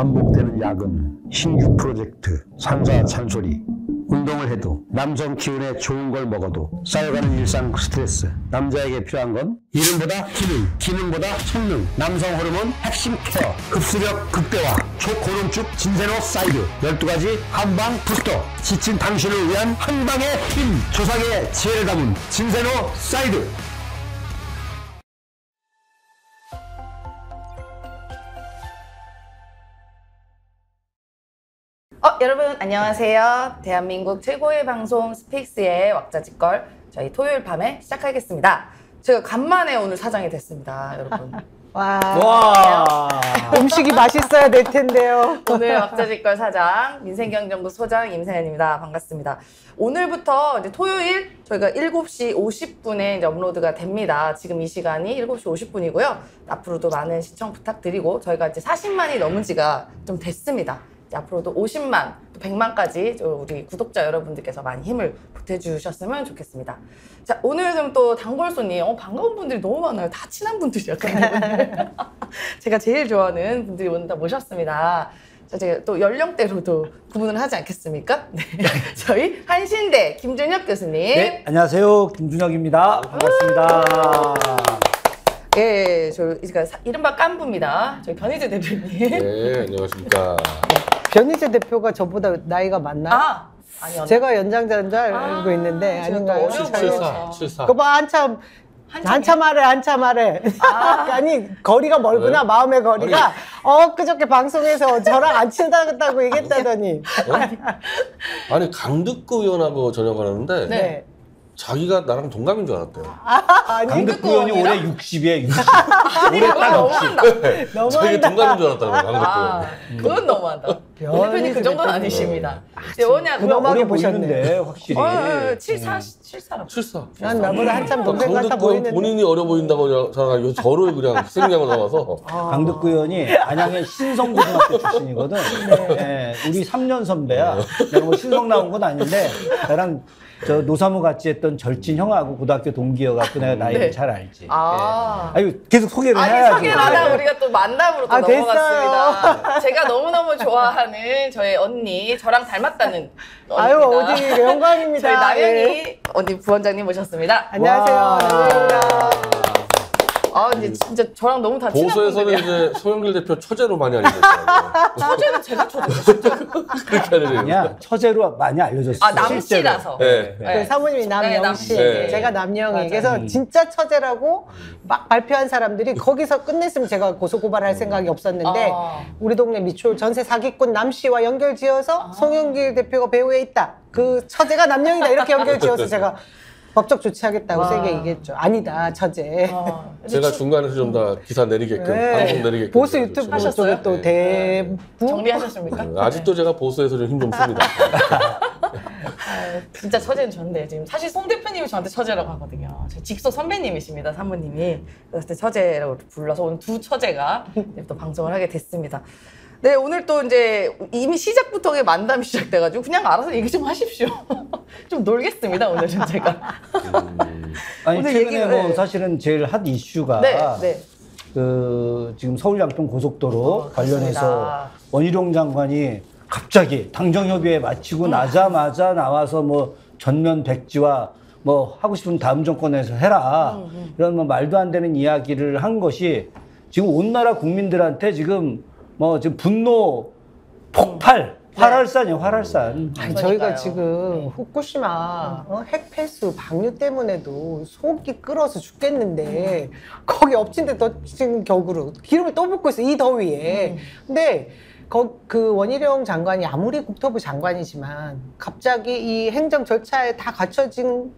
반복되는 야근, 신규 프로젝트, 상사 잔소리, 운동을 해도 남성 기운에 좋은 걸 먹어도 쌓여가는 일상 스트레스. 남자에게 필요한 건 이름보다 기능, 기능보다 성능. 남성 호르몬 핵심 케어, 흡수력 극대화, 초고농축 진세노 사이드 12가지 한방 부스터. 지친 당신을 위한 한방의 힘, 조상의 지혜를 담은 진세노 사이드. 여러분 안녕하세요. 대한민국 최고의 방송 스픽스의 왁자지껄 저희 토요일 밤에 시작하겠습니다. 제가 간만에 오늘 사장이 됐습니다, 여러분. 와. 음식이 맛있어야 될 텐데요. 오늘 왁자지껄 사장 민생경정부 소장 임세현입니다. 반갑습니다. 오늘부터 이제 토요일 저희가 7시 50분에 이제 업로드가 됩니다. 지금 이 시간이 7시 50분이고요. 앞으로도 많은 시청 부탁드리고 저희가 이제 40만이 넘은 지가 좀 됐습니다. 앞으로도 50만, 또 100만까지 우리 구독자 여러분들께서 많이 힘을 보태주셨으면 좋겠습니다. 자, 오늘 그럼 또 단골 손님, 반가운 분들이 너무 많아요. 다 친한 분들이요. 제가 제일 좋아하는 분들이 오늘 다 모셨습니다. 자, 제가 또 연령대로도 구분을 하지 않겠습니까? 네. 저희 한신대 김준혁 교수님. 네, 안녕하세요. 김준혁입니다. 반갑습니다. 예, 저 이른바 깐부입니다. 저희 변희재 대표님. 네, 안녕하십니까. 변희재 대표가 저보다 나이가 많나요? 아니요. 제가 연장자인 줄 알고 있는데 아닌가요? 74. 그거 봐, 한참 아래. 아니, 거리가 멀구나, 마음의 거리가. 그저께 방송에서 저랑 안 친하다고 얘기했다더니. 아니, 강득구 의원하고 전역을 하는데 네. 자기가 나랑 동갑인 줄 알았대요. 강득구 의원이 올해 60이에요, 60. 올해 너무한다. 자기 동갑인 줄 알았다고, 강득구 의원. 그건 너무한다. 대표님 그 정도는 아니십니다. 어려 보셨네. 확실히. 74. 난 나보다 한참 동생 같아 강득구 의원 보이는데. 본인이 어려 보인다고 생각하고 저를 그냥 생략을 나와서. 강득구 의원이 안양의 신성고등학교 출신이거든. 네, 우리 3년 선배야. 내가 뭐 신성 나온 건 아닌데, 나랑 저 노사모 같이 했던 절친 형하고 고등학교 동기여갖고 내가 나이를 네. 잘 알지. 아유, 계속 소개를 해야지. 소개를 하다 우리가 또 만남으로 또 넘어갔습니다. 제가 너무너무 좋아하는 저희 언니, 저랑 닮았다는 언니입니다. 아유, 어디 영광입니다. 저희 남영희 언니 부원장님 모셨습니다. 안녕하세요. 남영희입니다. 이제 진짜 저랑 너무 다 친한 보수에서는 분들이야. 이제 소영길 대표 처제로 많이 알려졌어요. 처제는 제가 처제죠. 그렇게 알려져요. 그냥 처제로 많이 알려졌어요. 남씨라서. 네. 그 사모님이 남영 씨, 네. 제가 남영이. 맞아요. 그래서 진짜 처제라고 막 발표한 사람들이 거기서 끝냈으면 제가 고소고발할 생각이 없었는데 우리 동네 미추홀 전세 사기꾼 남 씨와 연결지어서 송영길 대표가 배후에 있다. 그 처제가 남영이다. 이렇게 연결지어서 제가 법적 조치하겠다고 세게 얘기했죠. 아니다, 처제. 제가 중간에서 좀 다 기사 내리게끔, 방송 내리게끔. 보수 유튜브 쪽에 또 대부 정리하셨습니까? 아직도 제가 보수에서 좀 힘 좀 씁니다. 진짜 처제는 전데 지금 사실 송 대표님이 저한테 처제라고 하거든요. 제 직속 선배님이십니다, 사모님이. 그래서 처제라고 불러서 오늘 두 처제가 또 방송을 하게 됐습니다. 네, 오늘 또 이제 이미 시작부터 만담이 시작돼가지고 그냥 알아서 얘기 좀 하십시오. 좀 놀겠습니다, 오늘은 제가. 아니, 오늘 최근에 얘기는, 뭐 사실은 제일 핫 이슈가 네. 그 지금 서울 양평 고속도로 관련해서 그렇습니다. 원희룡 장관이 갑자기 당정협의회 마치고 나자마자 나와서 뭐 전면 백지화 뭐 하고 싶은 다음 정권에서 해라 이런 뭐 말도 안 되는 이야기를 한 것이 지금 온 나라 국민들한테 지금 분노 폭발 활활산이에요, 활활산. 아니, 저희가 지금 후쿠시마 핵 폐수 방류 때문에도 속이 끓어서 죽겠는데 거기 엎친 데 덮친 격으로 기름을 또 붓고 있어, 이 더위에. 근데 그 원희룡 장관이 아무리 국토부 장관이지만 갑자기 이 행정 절차에 다 갖춰진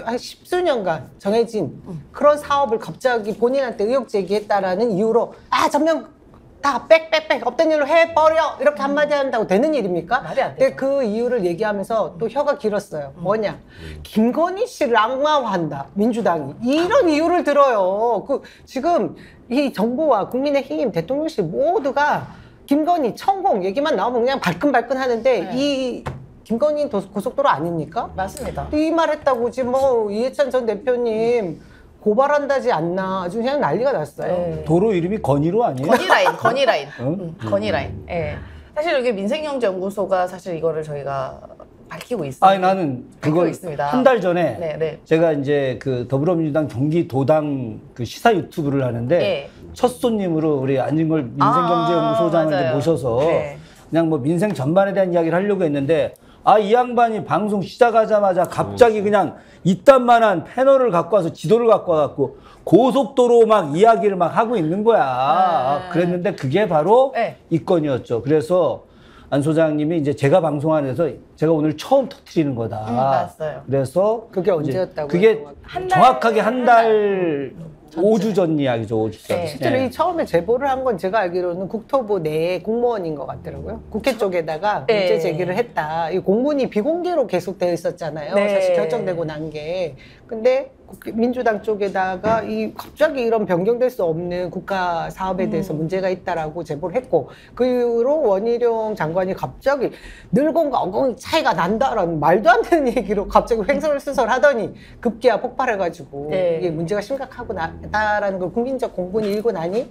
한 10수년간 정해진 그런 사업을 갑자기 본인한테 의혹 제기했다라는 이유로 전면 다 빽빽빽 없던 일로 해버려 이렇게 한마디 한다고 되는 일입니까? 말이 안 되죠. 근데 그 이유를 얘기하면서 또 혀가 길었어요. 뭐냐, 김건희 씨를 악마화한다, 민주당이. 이런 이유를 들어요. 지금 이 정부와 국민의힘, 대통령실 모두가 김건희, 천공 얘기만 나오면 그냥 발끈발끈 하는데 이 김건희 고속도로 아닙니까? 맞습니다. 이 말 했다고 지금 이해찬 전 대표님 고발한다지 않나 아주 그냥 난리가 났어요. 네. 도로 이름이 건의로 아니에요? 건의라인. 응? 건의라인. 예. 사실 여기 민생경제연구소가 사실 이거를 저희가 밝히고 있습니다. 아니 나는 그걸 있습니다. 한 달 전에 네, 네. 제가 이제 그 더불어민주당 경기도당 그 시사 유튜브를 하는데 네. 첫 손님으로 우리 안진걸 민생경제연구소장을 이제 맞아요. 모셔서 네. 그냥 뭐 민생 전반에 대한 이야기를 하려고 했는데 이 양반이 방송 시작하자마자 갑자기 그냥 이딴만한 패널을 갖고 와서 지도를 갖고 와갖고 고속도로 막 이야기를 막 하고 있는 거야. 그랬는데 그게 바로 네. 이 건이었죠. 그래서 안 소장님이 이제 제가 방송 안에서 제가 오늘 처음 터뜨리는 거다. 맞았어요. 그래서 그게 이제 언제였다고요? 그게 한 달, 정확하게 한 한 달 5주 전 이야기죠. 5주 전. 네. 실제로 이 처음에 제보를 한 건 제가 알기로는 국토부 내 공무원인 것 같더라고요. 국회 쪽에다가 네. 문제 제기를 했다. 이 공문이 비공개로 계속되어 있었잖아요. 네. 사실 결정되고 난 게. 근데 민주당 쪽에다가 이 갑자기 이런 변경될 수 없는 국가 사업에 대해서 문제가 있다라고 제보를 했고 그 이후로 원희룡 장관이 갑자기 늙은과 어공이 차이가 난다라는 말도 안 되는 얘기로 갑자기 횡설수설하더니 급기야 폭발해가지고 네. 이게 문제가 심각하고 나다라는 걸 국민적 공분이 일고 나니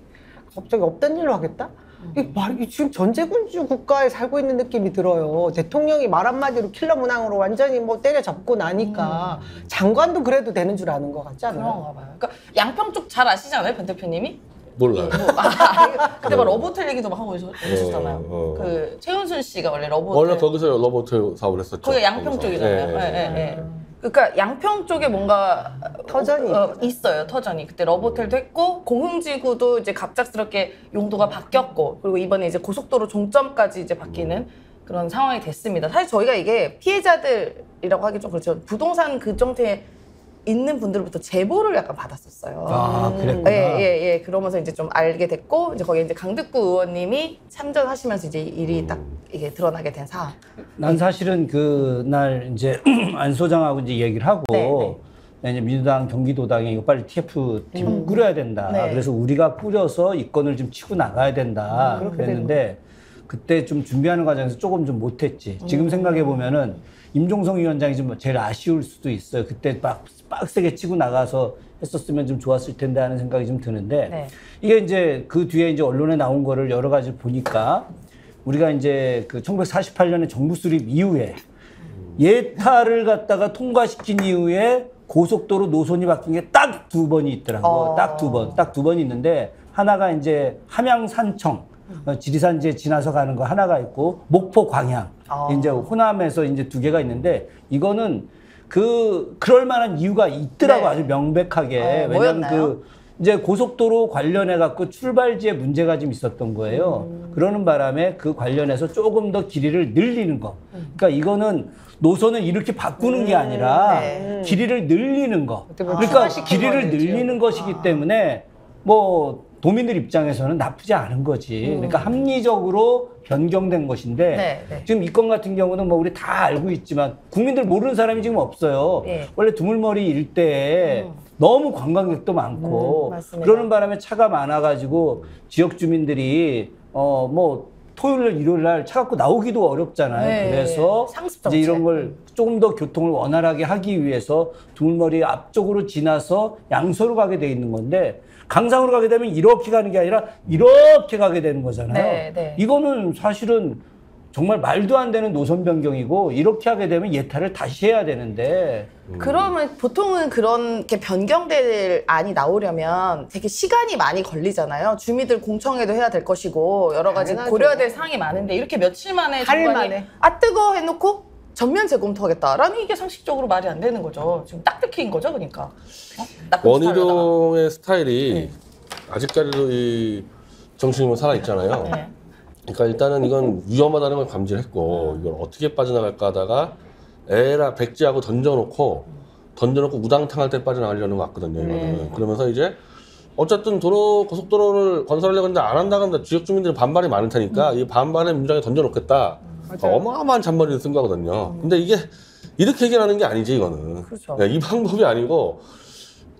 갑자기 없던 일로 하겠다? 이 지금 전제군주 국가에 살고 있는 느낌이 들어요. 대통령이 말 한마디로 킬러 문항으로 완전히 뭐 때려잡고 나니까 장관도 그래도 되는 줄 아는 것 같지 않아요? 그런가 봐요. 그러니까 양평 쪽 잘 아시잖아요, 변 대표님이? 몰라요. 근데 막 러브호텔 얘기도 막 하고 오셨잖아요. 어. 그 최은순 씨가 원래 러브호텔. 원래 거기서 러버트 사업을 했었죠. 거기가 양평 거기서. 쪽이잖아요. 네. 예. 그러니까 양평 쪽에 뭔가 터전이 있어요. 터전이. 그때 러브호텔도 했고 공흥지구도 이제 갑작스럽게 용도가 바뀌었고 그리고 이번에 이제 고속도로 종점까지 이제 바뀌는 그런 상황이 됐습니다. 사실 저희가 이게 피해자들이라고 하기 좀 그렇죠. 부동산 그 정도에 있는 분들부터 제보를 약간 받았었어요. 그랬구나. 예. 그러면서 이제 좀 알게 됐고, 이제 거기에 이제 강득구 의원님이 참전하시면서 이제 일이 딱 이게 드러나게 된 사안. 난 사실은 그날 이제 안 소장하고 이제 얘기를 하고 네. 이제 민주당 경기도당에 이거 빨리 TF 팀 꾸려야 된다. 네. 그래서 우리가 꾸려서 이 건을 좀 치고 나가야 된다. 그랬는데 그때 좀 준비하는 과정에서 조금 좀 못했지. 지금 생각해 보면은 임종성 위원장이 좀 제일 아쉬울 수도 있어요. 그때 빡세게 치고 나가서 했었으면 좀 좋았을 텐데 하는 생각이 좀 드는데 네. 이게 이제 그 뒤에 이제 언론에 나온 거를 여러 가지 보니까 우리가 이제 그 1948년에 정부 수립 이후에 예타를 갖다가 통과시킨 이후에 고속도로 노선이 바뀐 게 딱 2번이 있더라고. 딱 두 번이 있는데 하나가 이제 함양산청 지리산지에 지나서 가는 거 하나가 있고 목포 광양 이제 호남에서 이제 2개가 있는데 이거는 그럴 만한 이유가 있더라고. 네. 아주 명백하게. 왜냐면 뭐였나요? 이제 고속도로 관련해 갖고 출발지에 문제가 좀 있었던 거예요. 그러는 바람에 그 관련해서 조금 더 길이를 늘리는 거. 그러니까 이거는 노선을 이렇게 바꾸는 게 아니라 네. 길이를 늘리는 거. 어떻게 보면 그러니까 추가시킨 길이를 거겠죠. 늘리는 것이기 때문에 뭐 도민들 입장에서는 나쁘지 않은 거지. 그러니까 합리적으로 변경된 것인데 네. 지금 이 건 같은 경우는 뭐 우리 다 알고 있지만 국민들 모르는 사람이 지금 없어요. 네. 원래 두물머리 일대에 너무 관광객도 많고 맞습니다. 그러는 바람에 차가 많아가지고 지역 주민들이 뭐 토요일 일요일 날 차 갖고 나오기도 어렵잖아요. 네. 그래서 상습 이제 정책. 이런 걸 조금 더 교통을 원활하게 하기 위해서 두물머리 앞쪽으로 지나서 양서로 가게 돼 있는 건데 강상으로 가게 되면 이렇게 가는 게 아니라 이렇게 가게 되는 거잖아요. 네. 이거는 사실은 정말 말도 안 되는 노선 변경이고 이렇게 하게 되면 예타를 다시 해야 되는데 그러면 보통은 그렇게 변경될 안이 나오려면 되게 시간이 많이 걸리잖아요. 주민들 공청회도 해야 될 것이고 여러 가지 당연하죠. 고려해야 될 사항이 많은데 이렇게 며칠 만에 할 장관이 만에. 뜨거 해놓고 전면 재검토하겠다라는 이게 상식적으로 말이 안 되는 거죠. 지금 딱딱인 거죠, 그러니까. 나쁜 스타일로다가. 원희룡의 스타일이 아직까지도 이 정신이 살아 있잖아요. 네. 그러니까 일단은 이건 위험하다는 걸 감지를 했고 이걸 어떻게 빠져나갈까 하다가 에라 백지하고 던져놓고 우당탕할 때 빠져나가려는 것 같거든요. 이거는. 그러면서 이제 어쨌든 고속도로를 건설하려고 했는데 안 한다고 하면 지역 주민들이 반발이 많을 테니까 이 반발에 민주당이 던져놓겠다. 어마어마한 잔머리를 쓴 거거든요. 근데 이게 이렇게 해결하는 게 아니지 이거는. 그렇죠. 네, 이 방법이 아니고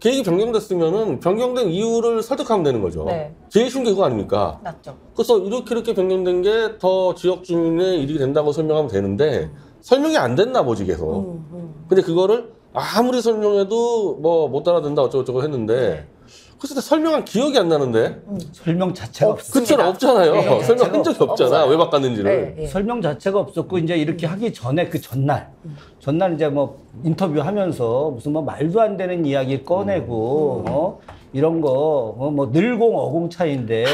계획이 변경됐으면은 변경된 이유를 설득하면 되는 거죠. 네. 제일 쉬운 게 그거 아닙니까? 맞죠. 그래서 이렇게 변경된 게 더 지역 주민의 이익이 된다고 설명하면 되는데 설명이 안 됐나 보지 계속. 근데 그거를 아무리 설명해도 뭐 못 알아듣는다 어쩌고저쩌고 했는데 그래서 설명한 기억이 안 나는데 설명 자체가 그처럼 없잖아요. 네. 설명한 적이 없잖아. 없어요. 왜 바꿨는지를. 네. 설명 자체가 없었고 이제 이렇게 하기 전에 그 전날 이제 뭐 인터뷰하면서 무슨 뭐 말도 안 되는 이야기 꺼내고 이런 거 뭐 늘공 어공 차이인데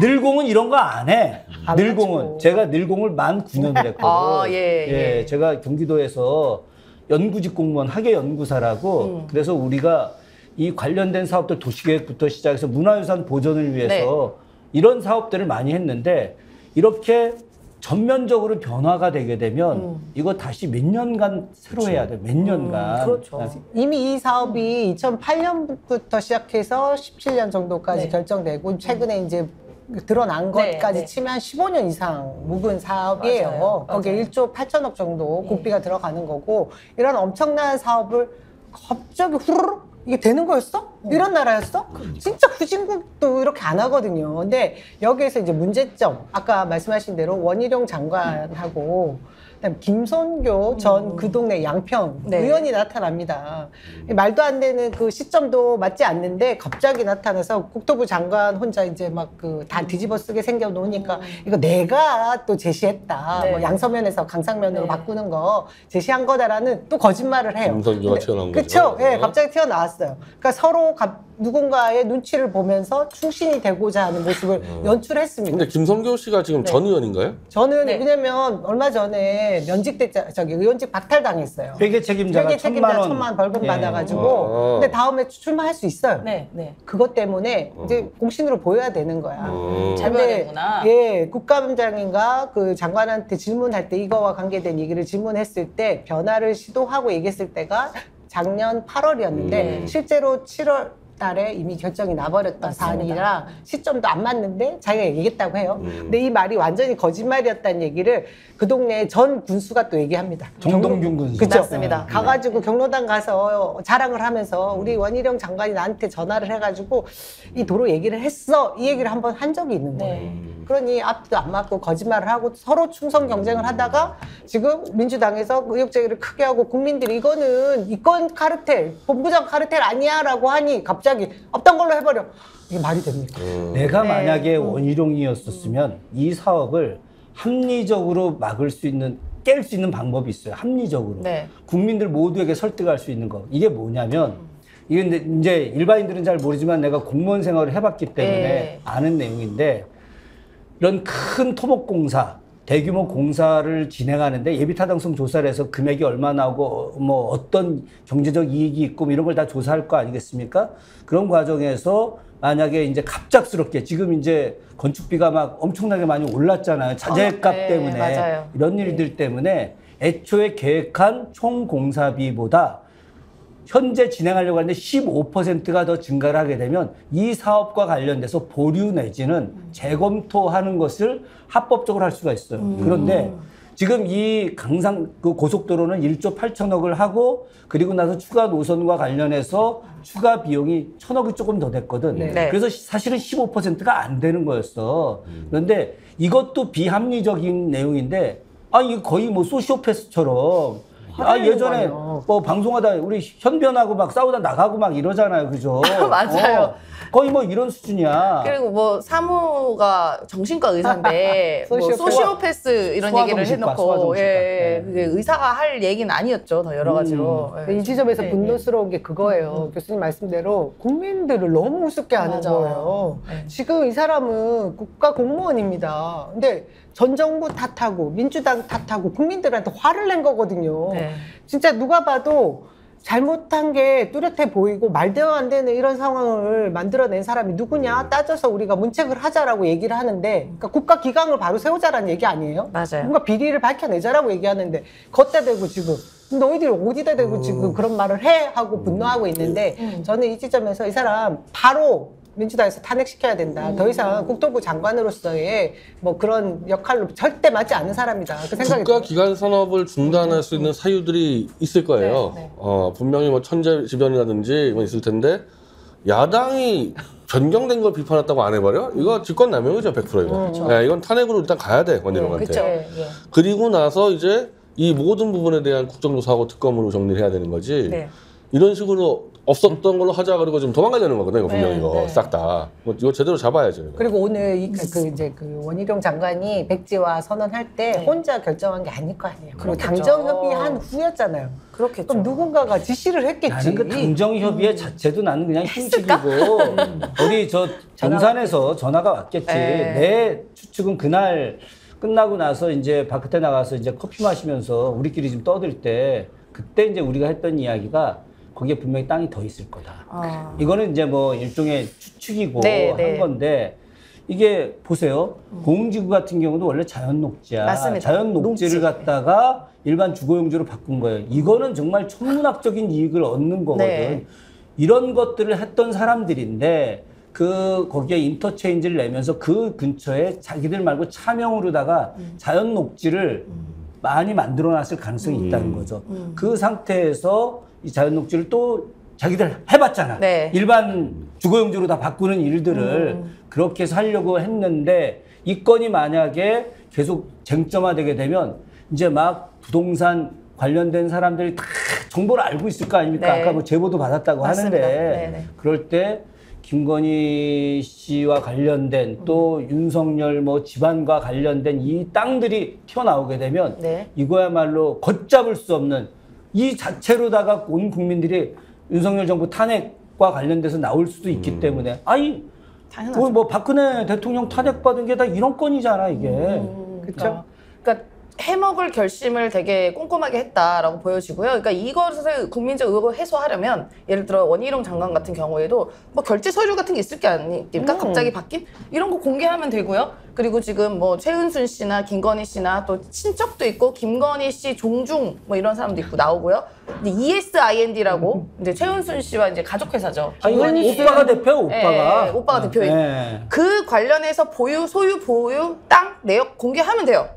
늘공은 이런 거 안 해. 안 늘공은 하죠. 제가 늘공을 만 9년을 했거든요. 아, 예. 제가 경기도에서 연구직 공무원 학예 연구사라고 그래서 우리가 이 관련된 사업들 도시계획부터 시작해서 문화유산 보존을 위해서 이런 사업들을 많이 했는데 이렇게 전면적으로 변화가 되게 되면 이거 다시 몇 년간 새로 해야 돼. 몇 년간. 그렇죠. 이미 이 사업이 2008년부터 시작해서 17년 정도까지 네. 결정되고 최근에 이제 드러난 네, 것까지 네. 치면 15년 이상 묵은 사업이에요. 맞아요. 거기에 맞아요. 1조 8천억 정도 국비가 들어가는 거고 이런 엄청난 사업을 갑자기 후루룩 이게 되는 거였어? 이런 나라였어? 진짜 후진국도 이렇게 안 하거든요. 근데 여기에서 이제 문제점, 아까 말씀하신 대로 원희룡 장관하고 그다음에 김선교 전 그 동네 양평 네. 의원이 나타납니다. 말도 안 되는 그 시점도 맞지 않는데 갑자기 나타나서 국토부 장관 혼자 이제 막 그 다 뒤집어 쓰게 생겨 놓으니까 이거 내가 또 제시했다. 네. 뭐 양서면에서 강상면으로 네. 바꾸는 거 제시한 거다라는 또 거짓말을 해요. 김선교가 근데- 튀어나온 그쵸? 거죠. 예, 갑자기 튀어나왔어요. 그러니까 서로 누군가의 눈치를 보면서 충신이 되고자 하는 모습을 연출했습니다. 근데 김선교 씨가 지금 전 의원인가요? 저는 네. 왜냐면 얼마 전에 저기 의원직 박탈당했어요. 회계 책임자가 회계 책임자 1,000만 원. 1,000만 벌금 예. 받아가지고 아. 근데 다음에 출마할 수 있어요. 네. 그것 때문에 이제 공신으로 보여야 되는 거야. 잘 보여야 되는구나. 예, 국감장인가 그 장관한테 질문할 때 이거와 관계된 얘기를 질문했을 때 변화를 시도하고 얘기했을 때가 작년 8월이었는데 실제로 7월 달에 이미 결정이 나버렸던 맞습니다. 사안이라 시점도 안 맞는데 자기가 얘기했다고 해요. 근데 이 말이 완전히 거짓말이었다는 얘기를 그 동네 전 군수가 또 얘기합니다. 정동균 군수. 그쵸? 맞습니다. 가가지고 경로당 가서 자랑을 하면서 우리 원희룡 장관이 나한테 전화를 해가지고 이 도로 얘기를 했어. 이 얘기를 한번 한 적이 있는 거예요. 네. 그러니 앞도 안 맞고 거짓말을 하고 서로 충성 경쟁을 하다가 지금 민주당에서 의혹제기를 크게 하고 국민들이 이거는 이권 카르텔, 본부장 카르텔 아니야라고 하니 갑자기 없던 걸로 해버려. 이게 말이 됩니까? 내가 네. 만약에 원희룡이었었으면 이 사업을 합리적으로 막을 수 있는 깰 수 있는 방법이 있어요. 합리적으로. 네. 국민들 모두에게 설득할 수 있는 거. 이게 뭐냐면 이게 근데 이제 일반인들은 잘 모르지만 내가 공무원 생활을 해봤기 때문에 네. 아는 내용인데 이런 큰 토목공사 대규모 공사를 진행하는데 예비타당성 조사를 해서 금액이 얼마 나오고 뭐 어떤 경제적 이익이 있고 뭐 이런 걸 다 조사할 거 아니겠습니까? 그런 과정에서 만약에 이제 갑작스럽게 지금 이제 건축비가 막 엄청나게 많이 올랐잖아요. 자재값 네, 때문에 맞아요. 이런 일들 때문에 애초에 계획한 총 공사비보다 현재 진행하려고 하는데 15%가 더 증가를 하게 되면 이 사업과 관련돼서 보류 내지는 재검토하는 것을 합법적으로 할 수가 있어요. 그런데 지금 이 강상 그 고속도로는 1조 8천억을 하고 그리고 나서 추가 노선과 관련해서 추가 비용이 1,000억이 조금 더 됐거든. 네. 그래서 사실은 15%가 안 되는 거였어. 그런데 이것도 비합리적인 내용인데 이거 거의 뭐 소시오패스처럼 예전에 뭐 방송하다 우리 현변하고 막 싸우다 나가고 막 이러잖아요. 그죠? 맞아요. 거의 뭐 이런 수준이야. 그리고 뭐 사무가 정신과 의사인데 뭐 소시오패스. 소시오패스 이런 얘기를 소아정신과, 해놓고 소아정신과. 예, 그게 의사가 할 얘기는 아니었죠. 더 여러 가지로. 예. 이 지점에서 네, 분노스러운 게 그거예요. 교수님 말씀대로 국민들을 너무 우습게 하는 맞아. 거예요. 네. 지금 이 사람은 국가 공무원입니다. 근데 전 정부 탓하고 민주당 탓하고 국민들한테 화를 낸 거거든요. 네. 진짜 누가 봐도 잘못한 게 뚜렷해 보이고 말도 안 되는 이런 상황을 만들어낸 사람이 누구냐 따져서 우리가 문책을 하자라고 얘기를 하는데 그러니까 국가 기강을 바로 세우자라는 얘기 아니에요? 맞아요. 뭔가 비리를 밝혀내자라고 얘기하는데 걷다 대고 지금 너희들이 어디다 대고 지금 그런 말을 해 하고 분노하고 있는데 저는 이 지점에서 이 사람 바로 민주당에서 탄핵시켜야 된다. 더 이상 국토부 장관으로서의 뭐 그런 역할로 절대 맞지 않는 사람이다. 그 생각이 국가 들어요. 기관 산업을 중단할 수 있는 사유들이 있을 거예요. 네, 네. 분명히 뭐 천재지변이라든지 뭐 있을 텐데 야당이 변경된 걸 비판했다고 안 해버려? 이거 직권남용이죠, 100% 이거. 네, 이건 탄핵으로 일단 가야 돼, 원희룡한테. 그렇죠. 그리고 나서 이제 이 모든 부분에 대한 국정조사하고 특검으로 정리를 해야 되는 거지. 네. 이런 식으로 없었던 걸로 하자 그리고 지금 도망가려는 거거든요. 이거 분명히 네, 이거 네. 싹 다. 이거 제대로 잡아야죠. 이거. 그리고 오늘 이제 그 원희룡 장관이 백지화 선언할 때 네. 혼자 결정한 게 아닐 거 아니에요. 그리고 그렇겠죠. 당정 협의한 후였잖아요. 그렇겠죠. 그럼 누군가가 지시를 했겠지. 나는 그 당정협의회 자체도 나는 그냥 형식이고 우리 저 동산에서 전화가 왔겠지. 네. 내 추측은 그날 끝나고 나서 이제 바깥에 나가서 이제 커피 마시면서 우리끼리 좀 떠들 때 그때 이제 우리가 했던 이야기가 거기에 분명히 땅이 더 있을 거다. 아. 이거는 이제 뭐 일종의 추측이고 네, 한 네. 건데 이게 보세요. 공지구 같은 경우도 원래 자연 녹지야. 맞습니다. 자연 녹지를 녹지. 갖다가 일반 주거용지로 바꾼 거예요. 이거는 정말 천문학적인 이익을 얻는 거거든. 네. 이런 것들을 했던 사람들인데 거기에 인터체인지를 내면서 그 근처에 자기들 말고 차명으로다가 자연 녹지를 많이 만들어 놨을 가능성이 있다는 거죠. 그 상태에서 이 자연 녹지를 또 자기들 해봤잖아. 네. 일반 주거용지로 다 바꾸는 일들을 그렇게 해서 하려고 했는데 이 건이 만약에 계속 쟁점화되게 되면 이제 막 부동산 관련된 사람들이 다 정보를 알고 있을 거 아닙니까? 네. 아까 뭐 제보도 받았다고 맞습니다. 하는데 네네. 그럴 때 김건희 씨와 관련된 또 윤석열 뭐 집안과 관련된 이 땅들이 튀어나오게 되면 네. 이거야말로 걷잡을 수 없는 이 자체로다가 온 국민들이 윤석열 정부 탄핵과 관련돼서 나올 수도 있기 때문에 아니 당연하죠. 뭐 박근혜 대통령 탄핵받은 게 다 이런 건이잖아 이게. 그렇죠. 그러니까 해먹을 결심을 되게 꼼꼼하게 했다라고 보여지고요. 그러니까 이것을 국민적 의혹을 해소하려면 예를 들어 원희룡 장관 같은 경우에도 뭐 결제 서류 같은 게 있을 게 아닙니까? 갑자기 바뀐 이런 거 공개하면 되고요. 그리고 지금 뭐 최은순 씨나 김건희 씨나 또 친척도 있고 김건희 씨 종중 뭐 이런 사람도 있고 나오고요. 이제 ESIND라고 이제 최은순 씨와 이제 가족 회사죠. 아 이건 김건희 씨. 오빠가 대표 오빠가. 예, 오빠가 대표인. 예. 그 관련해서 소유 보유 땅 내역 공개하면 돼요.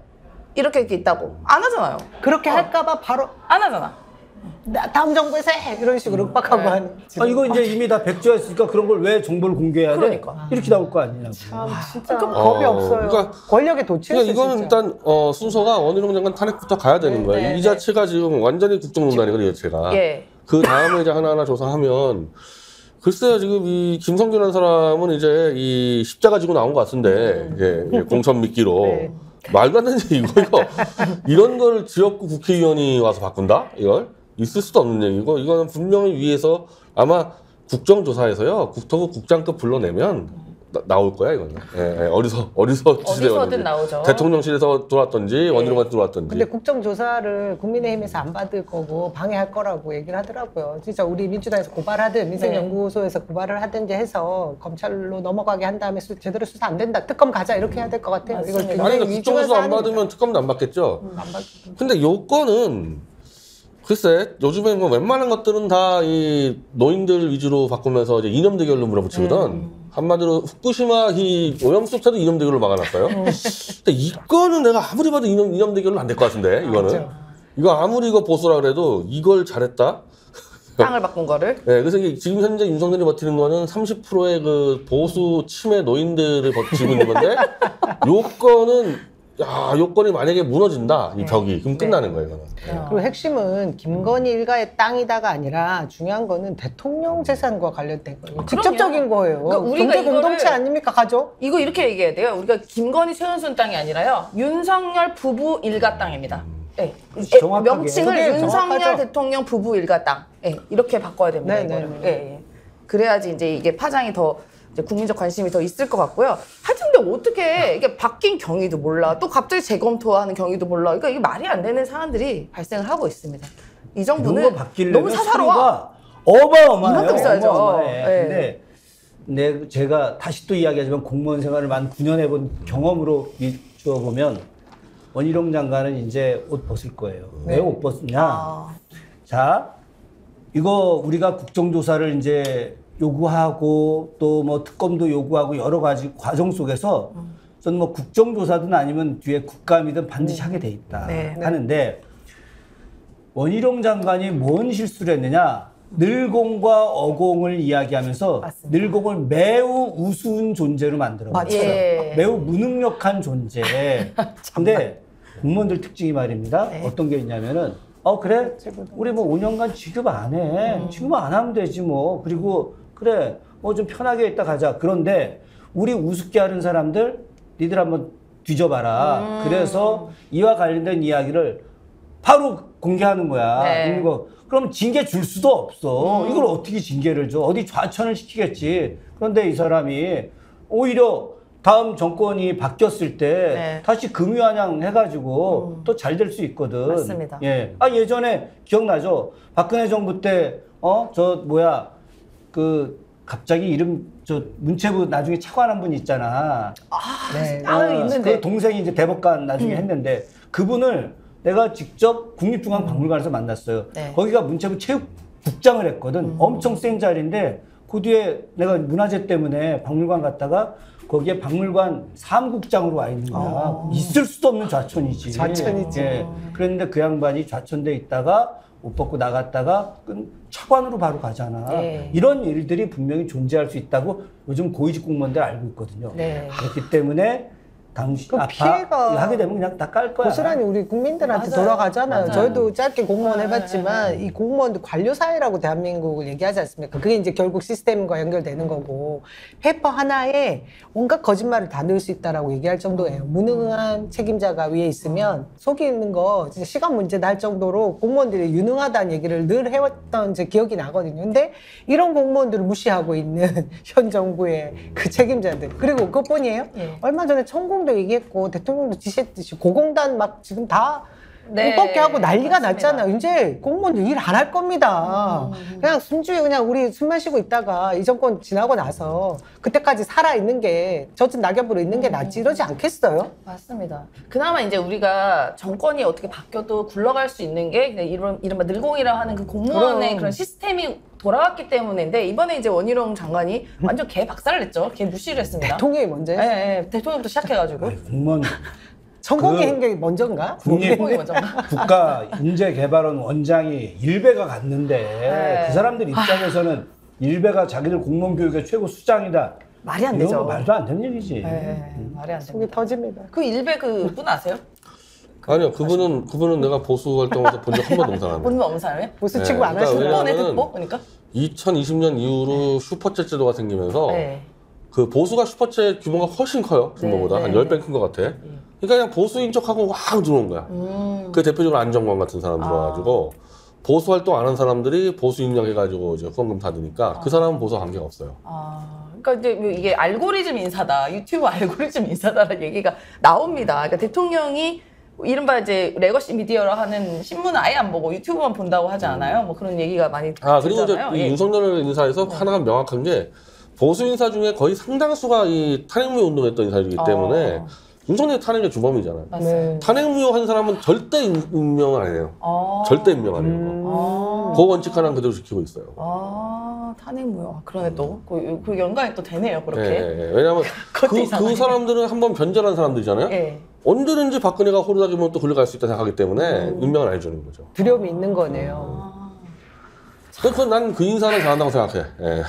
이렇게 있다고 안 하잖아요. 그렇게 할까봐 바로 안 하잖아. 다음 정부에서 해! 이런 식으로 윽박하고 네. 하는. 아 이거 이제 이미 다 백지화했으니까 그런 걸 왜 정보를 공개해야 돼? 그러니까. 이렇게 나올 거 아니냐고. 진짜 겁이 없어요. 그러니까- 권력에 도취했어요. 그러니까 이거는 진짜. 일단 순서가 원희룡 장관 탄핵부터 가야 되는 거예요. 네, 이 네. 자체가 지금 완전히 국정농단이거든요, 제가. 예. 그 다음에 이제 하나하나 조사하면 글쎄요, 지금 이 김성준이라는 사람은 이제 이 십자가 지고 나온 것 같은데, 이제 공천 미끼로. 네. 말도 안 되는 이거. 이런 걸 지역구 국회의원이 와서 바꾼다? 이걸? 있을 수도 없는 얘기고, 이거는 분명히 위에서 아마 국정조사에서요, 국토부 국장급 불러내면 나올 거야, 이거는. 예, 어디서든 나오죠. 대통령실에서 들어왔던지, 원희룡한테 들어왔던지. 근데 국정조사를 국민의힘에서 안 받을 거고 방해할 거라고 얘기를 하더라고요. 진짜 우리 민주당에서 고발하든 민생연구소에서 고발을 하든지 해서 검찰로 넘어가게 한 다음에 제대로 수사 안 된다. 특검 가자 이렇게 해야 될 것 같아요. 이거 맞습니다. 아니, 굉장히 근데 위중한 국정조사 안 사안이니까. 받으면 특검도 안 받겠죠? 안 받. 근데 요건은 글쎄 요즘에 뭐 웬만한 것들은 다 이 노인들 위주로 바꾸면서 이제 이념 대결로 물어붙이거든. 한마디로 후쿠시마 이 오염수 때도 이념 대결로 막아놨어요. 근데 이거는 내가 아무리 봐도 이념 대결로 안 될 것 같은데 이거는 맞죠. 이거 아무리 이거 보수라 그래도 이걸 잘했다. 땅을 바꾼 거를. 네, 그래서 이게 지금 현재 윤석열이 버티는 거는 30%의 그 보수 치매 노인들을 버티고 있는 건데 요건은 요건이 만약에 무너진다 이 벽이 그럼 끝나는 거예요 이거는. 그리고 핵심은 김건희 일가의 땅이다가 아니라 중요한 거는 대통령 재산과 관련된 거예요. 직접적인 거예요. 그러니까 우리가 경제 공동체 이거를- 아닙니까 가족? 이거 이렇게 얘기해야 돼요. 우리가 김건희 최은순 땅이 아니라요. 윤석열 부부 일가 땅입니다. 예. 정확하게. 명칭을 그게 윤석열 정확하죠. 대통령 부부 일가 땅. 예. 이렇게 바꿔야 됩니다. 네, 이거를. 네, 예, 예. 그래야지 이제 이게 파장이 더 이제 국민적 관심이 더 있을 것 같고요. 하여튼 근데 어떻게 이게 바뀐 경위도 몰라. 또 갑자기 재검토하는 경위도 몰라. 그러니까 이게 말이 안 되는 사안들이 발생을 하고 있습니다. 이 이런 정부는 거 바뀌려면 너무 사사로워. 수리가 어마어마해요. 이만큼 써야죠. 어마어마해. 근데 제가 다시 또 이야기하지만 공무원 생활을 만 9년 해본 경험으로 비추어 보면 원희룡 장관은 이제 옷 벗을 거예요. 왜 옷 벗냐? 아, 자, 이거 우리가 국정조사를 이제 요구하고 또 뭐 특검도 요구하고 여러 가지 과정 속에서 저는 뭐 국정조사든 아니면 뒤에 국감이든 반드시 하게 돼 있다 네. 하는데 원희룡 장관이 뭔 실수를 했느냐? 늘공과 어공을 이야기하면서 맞습니다. 늘공을 매우 우스운 존재로 만들어. 맞아요. 예. 매우 무능력한 존재. 근데 공무원들 특징이 말입니다. 네. 어떤 게 있냐면은 그래 우리 뭐 5년간 지급 안 해. 지급 안 하면 되지 뭐. 그리고 그래 뭐 좀 편하게 있다 가자. 그런데 우리 우습게 하는 사람들 니들 한번 뒤져봐라. 그래서 이와 관련된 이야기를 바로 공개하는 거야. 네. 이거 그럼 징계 줄 수도 없어. 이걸 어떻게 징계를 줘? 어디 좌천을 시키겠지. 그런데 이 사람이 오히려 다음 정권이 바뀌었을 때 네. 다시 금유한양 해가지고 또 잘 될 수 있거든. 맞습니다. 예. 예전에 기억나죠? 박근혜 정부 때 갑자기 이름 문체부 나중에 차관한 분 있잖아. 네. 있는데. 그 동생이 이제 대법관 나중에 했는데 그분을 내가 직접 국립중앙박물관에서 만났어요. 네. 거기가 문체부 체육국장을 했거든. 엄청 센 자리인데 그 뒤에 내가 문화재 때문에 박물관 갔다가 거기에 박물관 사무국장으로 와 있는 거야. 있을 수도 없는 좌천이지. 좌천이지. 예. 그랬는데 그 양반이 좌천돼 있다가 옷 벗고 나갔다가 차관으로 바로 가잖아. 네. 이런 일들이 분명히 존재할 수 있다고 요즘 고위직 공무원들 알고 있거든요. 네. 그렇기 때문에 당시 그 피해가 하게 되면 그냥 다 깔 거야. 고스란히 우리 국민들한테 맞아요. 돌아가잖아요. 맞아요. 저희도 짧게 공무원 네, 해봤지만 이 공무원들 관료사회라고 대한민국을 얘기하지 않습니까? 그게 이제 결국 시스템과 연결되는 거고 페이퍼 하나에 온갖 거짓말을 다 넣을 수 있다라고 얘기할 정도예요. 무능한 책임자가 위에 있으면 속이는 거 진짜 시간 문제다 할 정도로 공무원들이 유능하다는 얘기를 늘 해왔던 제 기억이 나거든요. 근데 이런 공무원들을 무시하고 있는 현 정부의 그 책임자들 그리고 그것뿐이에요. 예. 얼마 전에 천공도 얘기했고 대통령도 지시했듯이 고공단 막 지금 다 네, 뽑게 하고 난리가 맞습니다. 났잖아요. 이제 공무원들 일 안 할 겁니다. 그냥 순주에 그냥 우리 숨 마시고 있다가 이 정권 지나고 나서 그때까지 살아 있는 게 젖은 낙엽으로 있는 게 낫지 이러지 않겠어요? 맞습니다. 그나마 이제 우리가 정권이 어떻게 바뀌어도 굴러갈 수 있는 게 그냥 이른바 늘공이라 하는 그 공무원의 그럼. 그런 시스템이 돌아왔기 때문인데 이번에 이제 원희룡 장관이 완전 개 박살을 냈죠. 개 무시를 했습니다. 대통령이 먼저 예, 했어. 예, 대통령부터 시작해가지고. 공무원 성공의 그 행적이 먼저인가? 국립 대통령이 먼저. 국가인재개발원 원장이 일베가 갔는데 네. 그 사람들 입장에서는 일베가 자기들 공무원 교육의 최고 수장이다. 말이 안 이런 되죠. 거 말도 안 되는 얘기지. 예, 말이 안 속이 됩니다. 터집니다. 그 일베 그분 아세요? 아니요, 그분은 내가 보수 활동에서 본 적 한 번도 못 살았네. 본인 없는 사람이에요? 보수 네, 치고 안 그러니까 하시는 특보네 왜냐면은 특보? 그러니까? 2020년 이후로 슈퍼챗 제도가 생기면서 네. 그 보수가 슈퍼챗 규모가 훨씬 커요. 진보보다. 네, 한 네, 10배 큰 것 같아. 그러니까 그냥 보수인 척하고 확 들어온 거야. 그 대표적으로 안정권 같은 사람 들어와가지고 보수 활동 안 한 사람들이 보수 입력해가지고 이제 후원금 받으니까 그 사람은 보수와 관계가 없어요. 그러니까 이제 이게 알고리즘 인사다, 유튜브 알고리즘 인사다라는 얘기가 나옵니다. 그러니까 대통령이 이른바 이제 레거시 미디어라 하는 신문을 아예 안 보고 유튜브만 본다고 하지 않아요? 뭐 그런 얘기가 많이 그리고 이제 들잖아요. 이 예. 윤석열 인사에서 하나가 명확한 게 보수 인사 중에 거의 상당수가 이 탄핵무효 운동했던 인사이기 때문에 윤석열이 탄핵의 주범이잖아요. 맞아요. 탄핵무효 한 사람은 절대 임명을 안 해요. 절대 임명 안 해요. 그 원칙 하나는 그대로 지키고 있어요. 탄핵무효. 그러네 또. 그 연관이 또 되네요, 그렇게. 예. 왜냐하면 그것도 이상하네. 그 사람들은 한번 변절한 사람들이잖아요. 예. 언제든지 박근혜가 호루라기면 또 끌려갈 수 있다 생각하기 때문에 임명을 안 해주는 거죠. 두려움이 있는 거네요. 그래서 난 그 인사는 잘한다고 생각해. 예.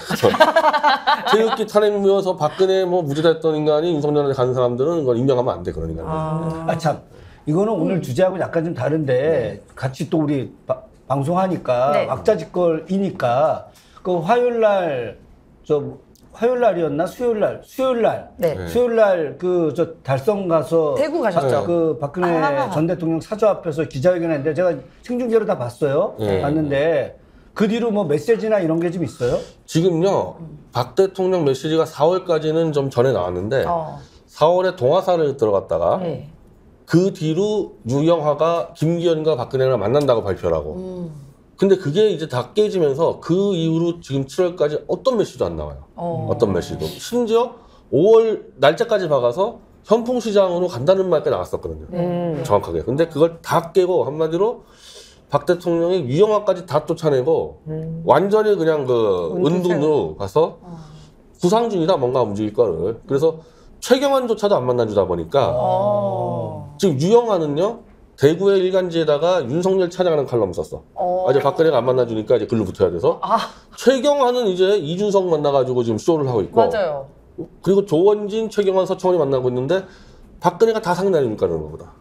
태극기 탄핵무효서 박근혜 뭐 무죄됐던 인간이 윤석열한테 간 사람들은 그걸 임명하면 안 돼, 그런 인간. 참 이거는 오늘 주제하고 약간 좀 다른데 같이 또 우리 방송하니까 네. 왁자지껄이니까 그 화요일날이었나 수요일날 네. 수요일날 그 저 달성 가서 대구 가셨죠? 그 박근혜 전 대통령 사저 앞에서 기자회견했는데 제가 생중계로 다 봤어요. 네. 봤는데 그 뒤로 뭐 메시지나 이런 게 좀 있어요? 지금요, 박 대통령 메시지가 4월까지는 좀 전에 나왔는데 4월에 동화사를 들어갔다가 네. 그 뒤로 유영하가 김기현과 박근혜를 만난다고 발표를 하고 근데 그게 이제 다 깨지면서 그 이후로 지금 7월까지 어떤 메시지도 안 나와요. 어떤 메시지도. 심지어 5월 날짜까지 박아서 현풍시장으로 간다는 말까지 나왔었거든요. 정확하게. 근데 그걸 다 깨고 한마디로 박 대통령이 유영하까지 다 쫓아내고 완전히 그냥 그 은둔으로 가서 구상 중이다, 뭔가 움직일 거를. 그래서 최경환조차도 안 만나주다 보니까 지금 유영하는요 대구의 일간지에다가 윤석열 찾아가는 칼럼 썼어. 이제 박근혜가 안 만나주니까 이제 글로 붙어야 돼서. 최경환은 이제 이준석 만나가지고 지금 쇼를 하고 있고. 맞아요. 그리고 조원진, 최경환, 서청원이 만나고 있는데 박근혜가 다 상대하니까 그러는 거보다.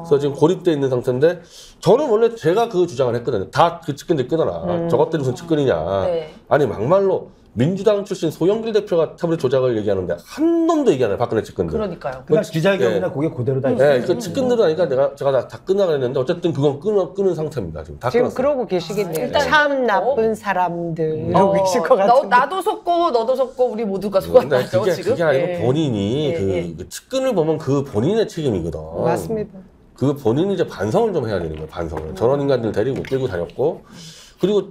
그래서 지금 고립돼 있는 상태인데 저는 원래 제가 그 주장을 했거든요. 다 그 측근들 끊어라. 저것들이 무슨 측근이냐. 네. 아니 막말로 민주당 출신 소영길 대표가 태블릿 조작을 얘기하는데 한 놈도 얘기 안 해요. 박근혜 측근들. 그러니까요. 그냥 기자회견이나 그게 그대로 다 있어요. 네, 그 측근들은 아니까 제가 다 끝나가 했는데 어쨌든 그건 끊은 상태입니다. 지금 다 지금 끊었어요. 그러고 계시겠네요. 일단 참 나쁜 사람들 이러고 계실 것 같은데. 나도 속고 너도 속고 우리 모두가 속았다죠 근데 지금. 그게 아니고 예. 본인이 예, 그 측근을 보면 그 본인의 책임이거든. 맞습니다. 그 본인이 이제 반성을 좀 해야 되는 거예요. 반성을. 저런 인간들 데리고 끌고 다녔고 그리고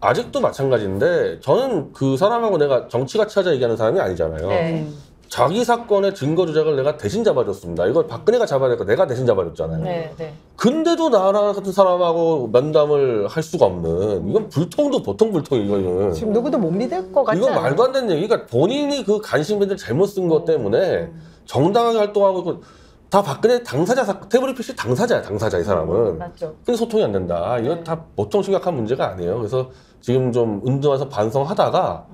아직도 마찬가지인데 저는 그 사람하고 내가 정치 같이 하자 얘기하는 사람이 아니잖아요. 네. 자기 사건의 증거 조작을 내가 대신 잡아줬습니다. 이걸 박근혜가 잡아야 될까 내가 대신 잡아줬잖아요. 네, 네. 근데도 나랑 같은 사람하고 면담을 할 수가 없는 이건 불통도 보통 불통이에요. 이거는. 지금 누구도 못 믿을 것 같지 이건 않아요? 말도 안 되는 얘기. 그러니까 본인이 그 간신배들 잘못 쓴 것 때문에 정당하게 활동하고 있고 다 박근혜 당사자, 태블릿 PC 당사자야, 당사자, 이 사람은. 맞죠. 근데 소통이 안 된다. 이건 다 보통 심각한 문제가 아니에요. 그래서 지금 좀 은둔해서 반성하다가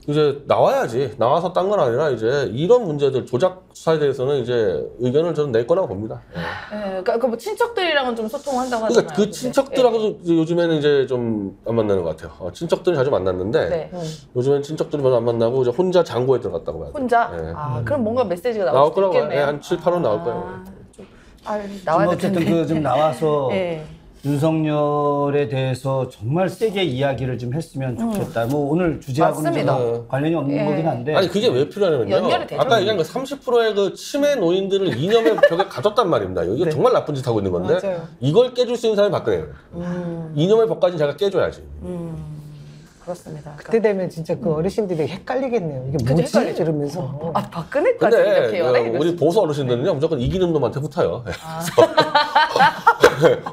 이제 나와야지. 나와서 딴 건 아니라 이제 이런 문제들, 조작 수사에 대해서는 이제 의견을 저는 낼 거라고 봅니다. 예. 예, 그러니까 뭐 친척들이랑은 좀 소통한다고 하잖아요. 그러니까 그 친척들하고도 이제 요즘에는 이제 좀 안 만나는 것 같아요. 친척들은 자주 만났는데 네. 요즘엔 친척들이 별로 안 만나고 이제 혼자 장고에 들어갔다고 봐요. 혼자? 예. 아, 그럼 뭔가 메시지가 나올 나올 수도 거라고 봐요. 있겠네요. 예, 한 7, 8원 나올 거예요. 나와야 될 어쨌든 텐데. 그 좀 나와서 예. 윤석열에 대해서 정말 세게 이야기를 좀 했으면 좋겠다. 뭐 오늘 주제하고는 맞습니다. 좀 관련이 없는 예. 거긴 한데. 아니 그게 왜 필요하냐면요. 연결이 되죠. 아까 얘기한 그 30%의 그 치매 노인들을 이념의 벽에 가뒀단 말입니다. 이거 정말 나쁜 짓 하고 있는 건데 맞아요. 이걸 깨줄 수 있는 사람이 박근혜예요. 이념의 벽까지 제가 깨줘야지. 그렇습니다. 그러니까. 그때 되면 진짜 그 어르신들이 헷갈리겠네요. 이게 그죠, 뭐지? 헷갈리죠. 이러면서. 아, 박근혜까지 근데 이렇게 연애? 우리 보수 어르신들은요 무조건 이기는 놈한테 붙어요.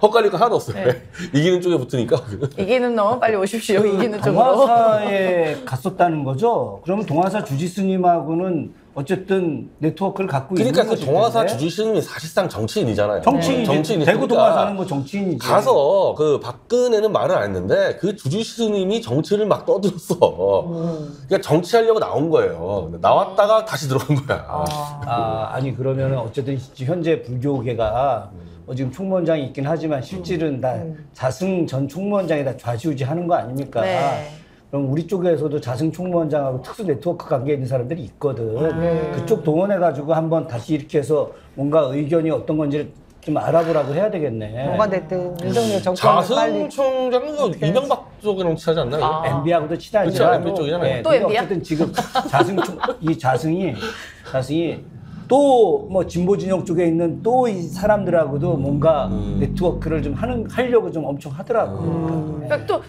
헛갈릴 거 하나도 없어요. 네. 이기는 쪽에 붙으니까. 이기는 놈은 빨리 오십시오. 이기는 쪽으로. 동화사에 갔었다는 거죠? 그러면 동화사 주지스님하고는 어쨌든 네트워크를 갖고 그러니까 있는 그 것일 동화사 텐데. 주지스님이 사실상 정치인이잖아요. 정치인이지. 정치인이니까. 대구 동화사는 뭐 정치인이지. 가서 그 박근혜는 말을 안 했는데 그 주지스님이 정치를 막 떠들었어. 그러니까 정치하려고 나온 거예요. 나왔다가 다시 들어온 거야. 아니 그러면 어쨌든 현재 불교계가 지금 총무원장이 있긴 하지만 실질은 다 자승 전 총무원장이 다 좌지우지하는 거 아닙니까? 네. 그럼 우리 쪽에서도 자승 총무원장하고 특수 네트워크 관계에 있는 사람들이 있거든. 그쪽 동원해가지고 한번 다시 이렇게 해서 뭔가 의견이 어떤 건지를 좀 알아보라고 해야 되겠네. 뭐가 됐든 윤석열 정권을 빨리. 자승 총장은 그 이명박 쪽이랑 친하지 않나요? MB하고도 친하지. 그쵸, MB 쪽이잖아요. 또 근데 MB 야? 어쨌든 지금 이 자승이 또 뭐 진보 진영 쪽에 있는 또 이 사람들하고도 뭔가 네트워크를 좀 하려고 좀 엄청 하더라고. 그러니까 또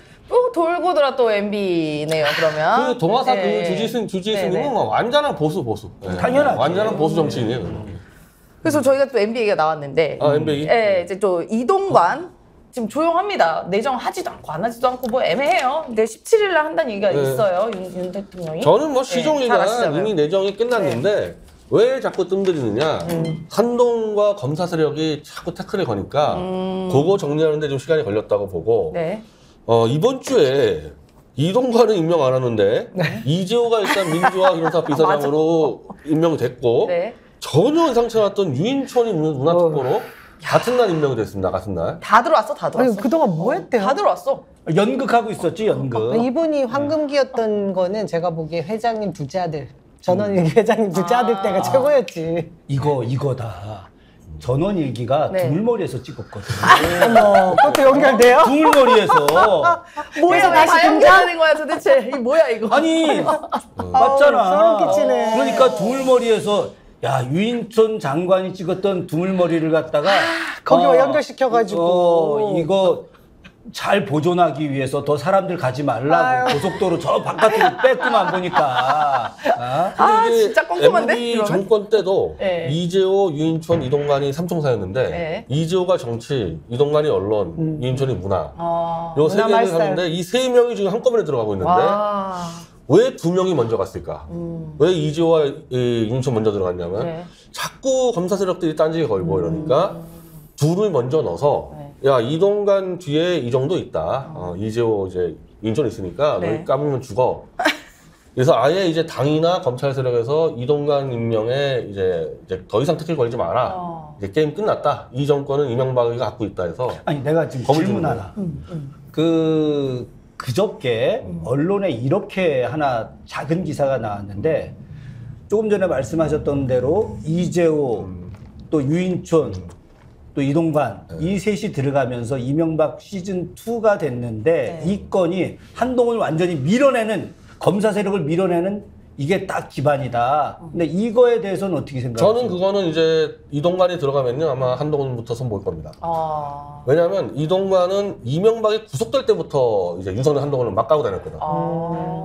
돌고 돌아 또 MB네요. 그러면 그 동화사 네. 그 주지스님은 네, 네. 뭐 완전한 보수. 네. 당연하지. 완전한 보수 정치인이에요. 그래서 저희가 또 MB 얘기가 나왔는데, MB? 예, 이제 또 이동관 지금 조용합니다. 내정하지도 않고 안 하지도 않고 뭐 애매해요. 근데 17일 날 한다는 얘기가 네. 있어요. 윤 대통령이. 저는 뭐 잘 시종일관 아시잖아요. 이미 내정이 끝났는데 왜 자꾸 뜸들이느냐. 한동과 검사 세력이 자꾸 태클을 거니까 그거 정리하는데 좀 시간이 걸렸다고 보고 네. 이번 주에 이동관은 임명 안 하는데 이재호가 일단 민주화 기능사 비서장으로 임명이 됐고 네. 전혀 예상치 않았던 유인촌이 문화특보로 같은 날 임명이 됐습니다. 같은 날. 다 들어왔어. 아니, 그동안 뭐 했대요? 다 들어왔어. 연극하고 있었지 연극. 이분이 황금기였던 거는 제가 보기에 회장님 둘째 아들. 전원일기 회장님 둘째 아들 때가 최고였지. 이거다. 전원일기가 네. 두물머리에서 찍었거든. 어머, 그것도 연결돼요? 두물머리에서. 뭐야, 다시 다 등장? 연결하는 거야 도대체. 이 뭐야 이거? 아니 소름 맞잖아. 끼치네. 그러니까 두물머리에서 야 유인촌 장관이 찍었던 두물머리를 갖다가 거기와 연결시켜가지고. 이거 잘 보존하기 위해서 더 사람들 가지 말라고 아유. 고속도로 저 바깥으로 뺐구만 보니까. 근데 이게 진짜 꼼꼼한데? MB 이러면? 정권 때도 네. 이재호, 유인촌, 이동관이 삼총사였는데 네. 이재호가 정치, 이동관이 언론, 유인촌이 문화. 어. 요 세 문화 개를 말살. 하는데 이 세 명이 지금 한꺼번에 들어가고 있는데 와. 왜 두 명이 먼저 갔을까? 왜 이재호와 유인촌 먼저 들어갔냐면 네. 자꾸 검사 세력들이 딴지에 걸고 이러니까 둘을 먼저 넣어서 야 이동관 뒤에 이 정도 있다. 이재호 이제 유인촌 있으니까 네. 너희 까불면 죽어. 그래서 아예 이제 당이나 검찰 세력에서 이동관 임명에 이제 더 이상 특혜 걸지 마라. 이제 게임 끝났다. 이 정권은 이명박이 갖고 있다 해서. 아니 내가 지금 겁을 질문 주는 하나. 그저께 언론에 이렇게 하나 작은 기사가 나왔는데 조금 전에 말씀하셨던 대로 이재호 또 유인촌 또 이동관 이 셋이 들어가면서 이명박 시즌 2가 됐는데 이 건이 한동훈을 완전히 밀어내는 검사 세력을 밀어내는 이게 딱 기반이다. 근데 이거에 대해서는 어떻게 생각하세요? 저는 그거는 이제 이동관이 들어가면요 아마 한동훈부터 손볼 겁니다. 왜냐하면 이동관은 이명박이 구속될 때부터 이제 윤석열 한동훈을 막 까고 다녔거든.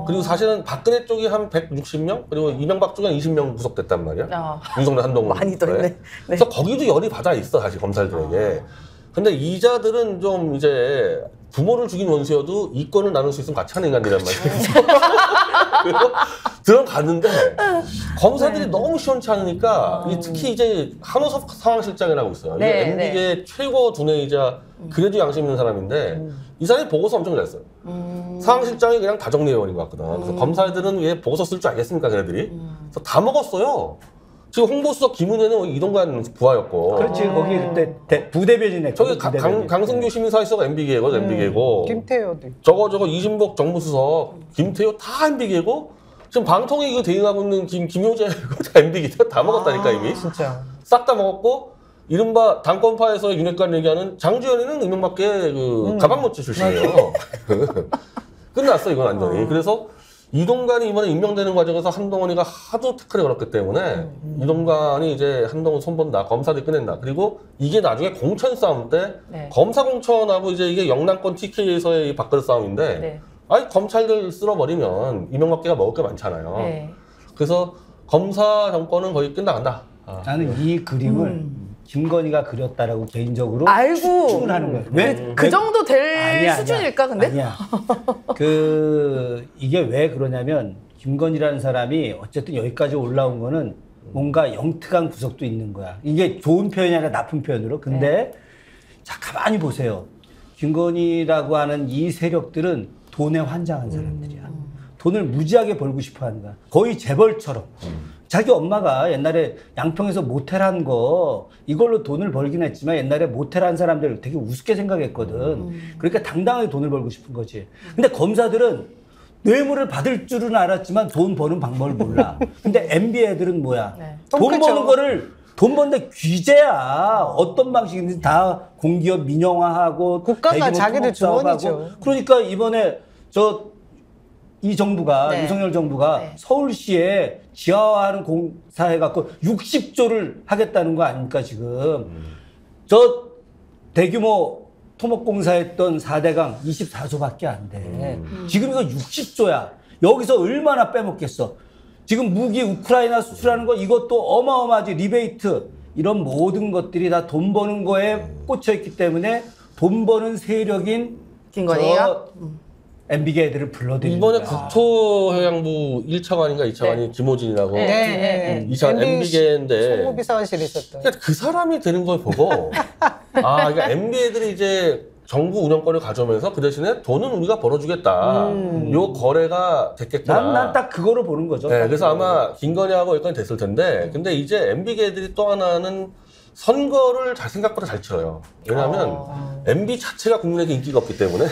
그리고 사실은 박근혜 쪽이 한 160명 그리고 이명박 쪽이 한 20명 구속됐단 말이야. 윤석열 한동훈. 많이 더 있네. 네. 그래서 거기도 열이 받아 있어 사실 검사들에게. 근데 이자들은 좀 이제 부모를 죽인 원수여도 이권을 나눌 수 있으면 같이 하는 인간들이란 말이에요. 그래서 들어갔는데 검사들이 너무 시원치 않으니까 특히 이제 한호섭 상황실장이라고 있어요. 네, 이게 MB계 최고 두뇌이자 그래도 양심 있는 사람인데 이 사람이 보고서 엄청 잘 써요. 상황실장이 그냥 다정내원인 것 같거든. 그래서 검사들은 왜 보고서 쓸 줄 알겠습니까, 걔네들이? 그래서 다 먹었어요. 지금 홍보수석 김은혜는 이동관 부하였고. 그렇지 거기 그때 부대변인에 저기 강승규 시민사회수석 MB계고 MB계고. 김태효도 저거 이진복 정무수석 김태효 다 MB계고 지금 방통위 이거 대행하고 있는 김효재 다 MB계 다 먹었다니까 이미. 진짜. 싹 다 먹었고 이른바 당권파에서 윤핵관 얘기하는 장주현이는 이명박계 가방모찌 출신이에요. 끝났어 이건 완전히. 그래서 이동관이 이번에 임명되는 과정에서 한동훈이가 하도 태클을 걸었기 때문에 이동관이 이제 한동훈 손본다. 검사들이 꺼낸다. 그리고 이게 나중에 공천 싸움 때 검사 공천하고 이제 이게 영남권 TK에서의 밥그릇 싸움인데 아니 검찰들 쓸어버리면 이명박계가 먹을 게 많잖아요. 그래서 검사 정권은 거의 끝나간다. 나는 이 그림을 김건희가 그렸다라고 개인적으로 알고 추측을 하는 거예요. 왜? 그 정도 될 수준일까 근데? 아니야. 이게 왜 그러냐면 김건희라는 사람이 어쨌든 여기까지 올라온 거는 뭔가 영특한 구석도 있는 거야. 이게 좋은 표현이 아니라 나쁜 표현으로. 근데 자 가만히 보세요. 김건희라고 하는 이 세력들은 돈에 환장한 사람들이야. 돈을 무지하게 벌고 싶어 하는 거야. 거의 재벌처럼. 자기 엄마가 옛날에 양평에서 모텔 한 거 이걸로 돈을 벌긴 했지만 옛날에 모텔 한 사람들 되게 우습게 생각했거든. 그러니까 당당하게 돈을 벌고 싶은 거지. 근데 검사들은 뇌물을 받을 줄은 알았지만 돈 버는 방법을 몰라. 근데 MB 애들은 뭐야? 돈 버는 거를 돈 버는데 규제야. 어떤 방식인지 다 공기업 민영화하고 국가가 자기들 주머니죠. 그러니까 이번에 이 정부가 윤석열 정부가 서울시에 지하화하는 공사해갖고 60조를 하겠다는 거 아닙니까 지금? 저 대규모 토목공사했던 4대강 24조밖에 안 돼. 지금 이거 60조야. 여기서 얼마나 빼먹겠어? 지금 무기 우크라이나 수출하는 거 이것도 어마어마하지. 리베이트 이런 모든 것들이 다 돈 버는 거에 꽂혀있기 때문에 돈 버는 세력인 김건희가 MB계 애들을 불러들이는 이번에 거야. 국토해양부 1차관인가 2차관이 김호진이라고 이 차관 MB계인데 총무비서관실에 있었던 그러니까 그 사람이 되는 걸 보고 그러니까 MB 애들이 이제 정부 운영권을 가져오면서 그 대신에 돈은 우리가 벌어주겠다. 요 거래가 됐겠구나. 난 딱 그거로 보는 거죠. 네, 그래서 아마 김건희하고 여기까지 됐을 텐데 근데 이제 MB계 애들이 또 하나는 선거를 생각보다 잘 치러요. 왜냐하면 MB 자체가 국민에게 인기가 없기 때문에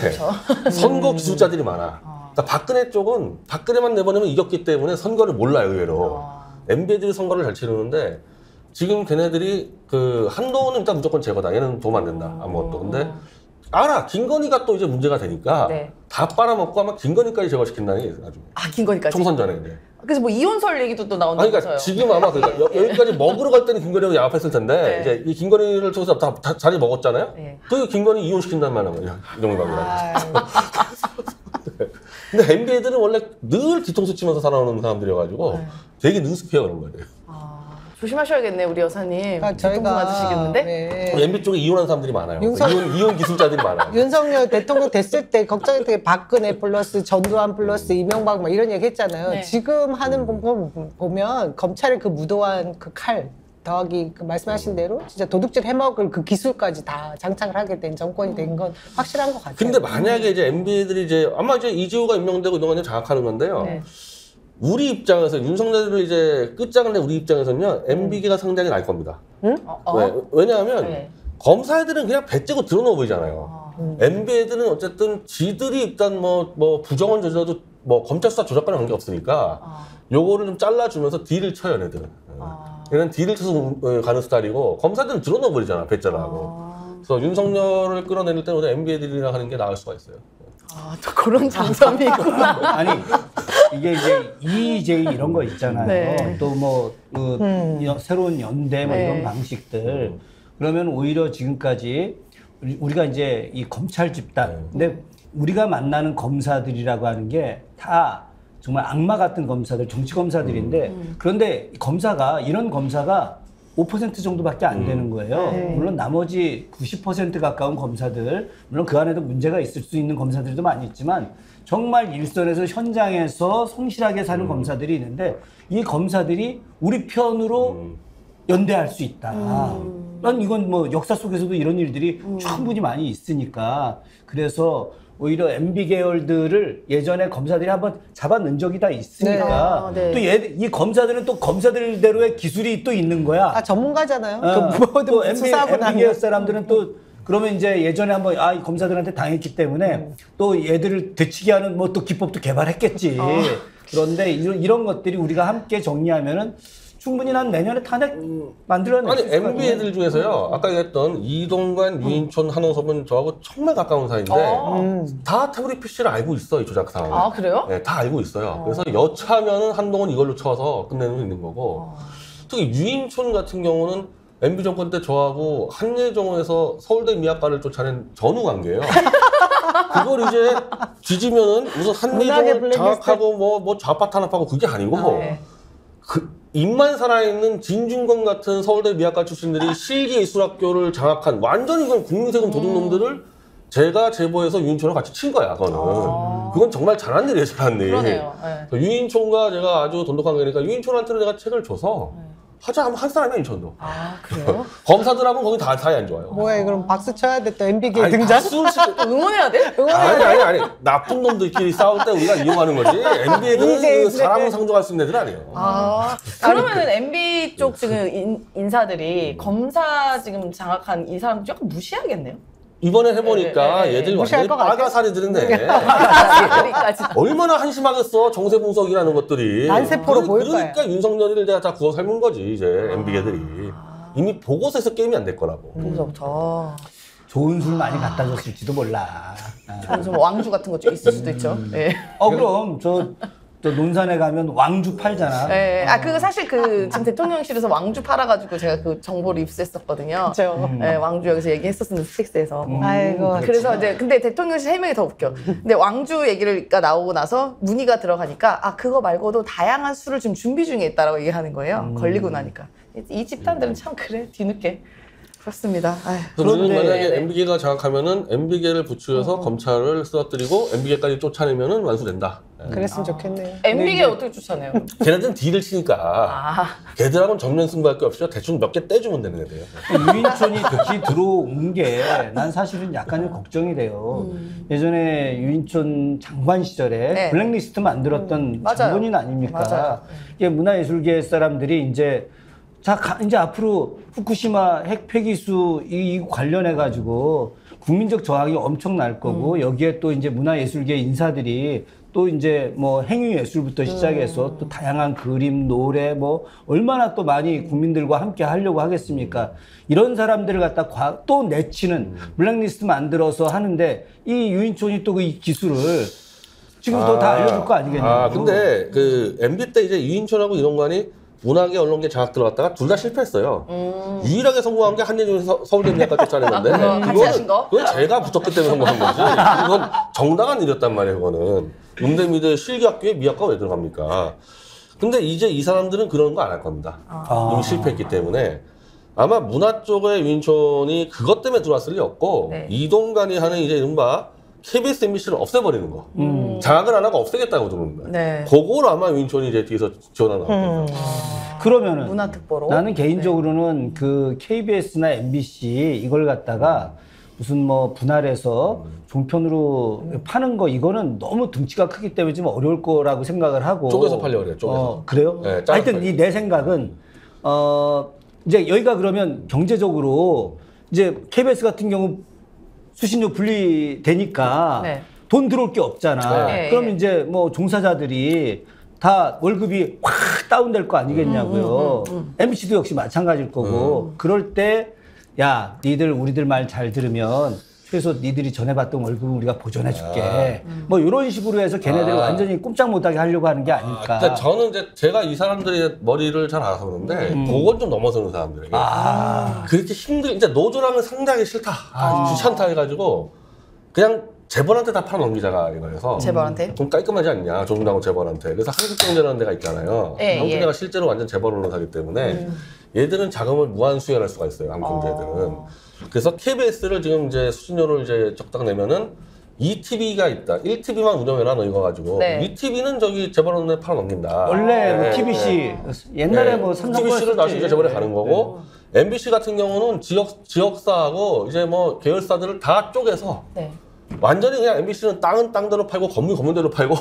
선거 기술자들이 많아. 그러니까 박근혜 쪽은 박근혜만 내보내면 이겼기 때문에 선거를 몰라요, 의외로. MB 애들이 선거를 잘 치르는데 지금 걔네들이 한동훈은 일단 무조건 제거다. 얘는 도움 안 된다. 아무것도. 근데 알아. 김건희가 또 이제 문제가 되니까 다 빨아먹고 아마 김건희까지 제거시킨다는 게 나중에. 김건희까지? 총선 전에. 그래서 뭐 이혼설 얘기도 또 나온다면서요. 그러니까 지금 아마 여기까지 먹으러 갈 때는 김건희하고 양합했을 텐데 이제 이 김건희를 통해서 다 자리 먹었잖아요. 그 김건희 이혼시킨단 말이야. 이정박이랑. 근데 MB 애들은 원래 늘 뒤통수 치면서 살아오는 사람들이어가지고 되게 능숙해요 그런 거예요. 조심하셔야겠네 우리 여사님. 뒤통수 맞으시겠는데? MB 쪽에 이혼한 사람들이 많아요. 이혼 기술자들이 많아요. 윤석열 대통령 됐을 때 걱정했던 게 박근혜 플러스 전두환 플러스 이명박 막 이런 얘기 했잖아요. 지금 하는 보면 검찰의 그 무도한 그 칼 더하기 말씀하신 대로 진짜 도둑질 해먹을 그 기술까지 다 장착을 하게 된 정권이 된 건 확실한 것 같아요. 근데 만약에 이제 MB들이 이제 아마 이제 이재호가 임명되고 이동관이 장악하는 건데요. 우리 입장에서 윤석열을 이제 끝장을 낸 우리 입장에서는요 MB계가 상당히 날 겁니다. 왜냐하면 네. 검사 애들은 그냥 배째고 들어놓아 보이잖아요. MB 애들은 어쨌든 지들이 일단 뭐 부정원 저질러도 뭐 검찰 수사 조작과는 관계 없으니까 요거를 좀 잘라주면서 딜을 쳐요, 얘네들은. 얘는 딜을 쳐서 가는 스타일이고 검사들은 들어놓아 버리잖아, 배째라고. 그래서 윤석열을 끌어내릴 때는 MB 애들이랑 하는 게 나을 수가 있어요. 또 그런 장점이 있구나. 아니 이게 이제 EJ 이런 거 있잖아요. 네. 또 뭐 새로운 연대 뭐 네. 이런 방식들. 그러면 오히려 지금까지 우리가 이제 이 검찰 집단. 근데 우리가 만나는 검사들이라고 하는 게 다 정말 악마 같은 검사들, 정치 검사들인데 그런데 이런 검사가 5% 정도밖에 안 되는 거예요. 물론 나머지 90% 가까운 검사들, 물론 그 안에도 문제가 있을 수 있는 검사들도 많이 있지만 정말 일선에서 현장에서 성실하게 사는 검사들이 있는데 이 검사들이 우리 편으로 연대할 수 있다. 난 이건 뭐 역사 속에서도 이런 일들이 충분히 많이 있으니까 그래서 오히려 MB 계열들을 예전에 검사들이 한번 잡아넣은 적이 다 있으니까 네. 또 이 검사들은 또 검사들대로의 기술이 또 있는 거야. 전문가잖아요. 그 또 뭐든 수사하고 MB 계열 사람들은 또 그러면 이제 예전에 한번 이 검사들한테 당했기 때문에 또 얘들을 되치게 하는 뭐 또 기법도 개발했겠지. 그런데 이런 것들이 우리가 함께 정리하면은 충분히 난 내년에 탄핵 만들어낼 아니 수 있을 것 MB 같아요. 애들 중에서요 아까 얘기했던 이동관, 유인촌, 한호섭은 저하고 정말 가까운 사이인데 다 태블릿 PC를 알고 있어 이 조작 상황. 아, 그래요? 네, 다 알고 있어요. 그래서 여차하면은 한동훈 이걸로 쳐서 끝내는 수 있는 거고 특히 유인촌 같은 경우는 MB 정권 때 저하고 한예정원에서 서울대 미학과를 쫓아낸 전후 관계예요. 그걸 이제 뒤지면은 무슨 문학의 한예정을 블랙리스트. 장악하고 뭐 좌파 탄압하고 그게 아니고 네. 입만 살아있는 진중권 같은 서울대 미학과 출신들이 실기예술학교를 장악한 완전히 그건 국민세금 도둑놈들을 제가 제보해서 유인촌을 같이 친 거야, 그거는. 그건 정말 잘한 일이에요, 잘한 일. 그러네요. 네. 유인촌과 제가 아주 돈독한 거니까 유인촌한테는 내가 책을 줘서 하자 하면 한 사람이야, 유인촌도. 아, 그래요? 검사들하고는 거기 다 사이 안 좋아요. 뭐야, 그럼 박수 쳐야 돼. 또 MB계 아니, 등장? 박수를 응원해야 돼? 아니. 나쁜 놈들끼리 싸울 때 우리가 이용하는 거지. MB애들은 이제 그 사람을 상종할 수 있는 애들 아니에요. 그러면은 MB 쪽 지금 인사들이 검사 지금 장악한 이 사람 약간 무시하겠네요? 이번에 해보니까 네. 얘들 무시할 완전히 것 같아요. 빠가살이들인데 여기까지. 얼마나 한심하겠어 정세분석이라는 것들이. 난세포로 보일 그러니까 윤석열이를 내가 다 구워 삶은 거지 이제 MB애들이. 이미 보고서에서 게임이 안 될 거라고. 무섭죠. 좋은 술 많이 갖다 줬을지도 몰라. 좀 왕주 같은 거 좀 있을 수도 있죠. 네. 그럼 저 논산에 가면 왕주 팔잖아. 네. 그거 사실 지금 대통령실에서 왕주 팔아가지고 제가 그 정보를 입수했었거든요. 그렇죠. 네, 왕주 여기서 얘기했었는데 스틱스에서. 아이고. 그래서 이제 근데 대통령실 해명이 더 웃겨. 근데 왕주 얘기가 나오고 나서 문의가 들어가니까 그거 말고도 다양한 술을 지금 준비 중에 있다라고 얘기하는 거예요. 걸리고 나니까 이 집단들은 참 그래 뒤늦게 그렇습니다. 아휴. 그래서 우리는 그런데- 만약에 MB계가 장악하면은 MB계를 부추겨서 검찰을 쓰러뜨리고 MB계까지 쫓아내면은 완수된다. 그랬으면 좋겠네요. MB가 어떻게 쫓아내요? 걔네들은 딜을 치니까 걔들하고는 정면 승부할 게 없이 대충 몇 개 떼주면 되는 애들이에요. 유인촌이 특히 들어온 게 난 사실은 약간 걱정이 돼요. 예전에 유인촌 장관 시절에 네. 블랙리스트 만들었던 맞아요. 장본인 아닙니까? 맞아요. 이게 문화예술계 사람들이 이제 이제 앞으로 후쿠시마 핵 폐기수 이 관련해 가지고 국민적 저항이 엄청 날 거고 여기에 또 이제 문화예술계 인사들이 또 이제 뭐 행위예술부터 시작해서 또 다양한 그림, 노래 뭐 얼마나 또 많이 국민들과 함께 하려고 하겠습니까? 이런 사람들을 갖다 또 내치는 블랙리스트 만들어서 하는데 이 유인촌이 또 그 이 기술을 지금 더 다 알려줄 거 아니겠냐고. 근데 그 MB 때 이제 유인촌하고 이동관이 문학의 언론계 장악 들어갔다가 둘 다 실패했어요. 유일하게 성공한 게 한예종에서 서울대 미학과 쫓아낸 건데 그거 같이 하신 거? 그건 제가 붙었기 때문에 성공한 거지. 그건 정당한 일이었단 말이에요. 그거는 음대미대 실기학교에 미학과 왜 들어갑니까? 근데 이제 이 사람들은 그런 거 안 할 겁니다. 이미 실패했기 때문에 아마 문화 쪽에 유인촌이 그것 때문에 들어왔을 리 없고 네. 이동관이 하는 이제 이른바 KBS, MBC를 없애버리는 거. 장악을 안 하고 없애겠다고 들어오는 거예요. 네. 그걸 아마 유인촌이 이제 뒤에서 지원하는 거예요. 그러면은 문화특보로. 나는 개인적으로는 그 KBS나 MBC 이걸 갖다가 무슨 뭐 분할해서 종편으로 파는 거 이거는 너무 등치가 크기 때문에 좀 어려울 거라고 생각을 하고 쪼개서 팔려고 그래요. 쪼개서. 그래요? 네, 잘라서 하여튼 팔려고. 이 내 생각은 이제 여기가 그러면 경제적으로 이제 KBS 같은 경우 수신료 분리되니까 네. 돈 들어올 게 없잖아. 네. 그럼 이제 뭐 종사자들이 다 월급이 확 다운될 거 아니겠냐고요. MBC도 역시 마찬가지일 거고. 그럴 때 야, 우리들 말 잘 들으면 최소 니들이 전에 받던 월급은 우리가 보존해 줄게. 뭐 이런 식으로 해서 걔네들을 완전히 꼼짝 못하게 하려고 하는 게 아닐까. 근데 저는 이제 제가 이 사람들의 머리를 잘 알아서 그러는데 그건 좀 넘어서는 사람들에게 그렇게 이제 노조라면 상당히 싫다, 귀찮다 해가지고 그냥 재벌한테 다 팔아 넘기자가 이거여서 재벌한테? 좀 깔끔하지 않냐, 조중동하고 재벌한테. 그래서 한국경제라는 데가 있잖아요. 예, 한국경제가 예. 실제로 완전 재벌 언론사기 때문에 얘들은 자금을 무한 수혈할 수가 있어요, 한국경제들은. 그래서 KBS를 지금 이제 수신료를 이제 적당 내면은 2TV가 있다. 1TV만 운영해라 너 이거 가지고. 네. 2TV는 저기 재벌 언론에 팔아 넘긴다. 원래 뭐 네, TBC 네. 옛날에 뭐 삼성 TBC를 다시 이제 재벌에 가는 거고 MBC 같은 경우는 지역사하고 이제 뭐 계열사들을 다 쪼개서 네. 완전히 그냥 MBC는 땅은 땅대로 팔고 건물 건물대로 팔고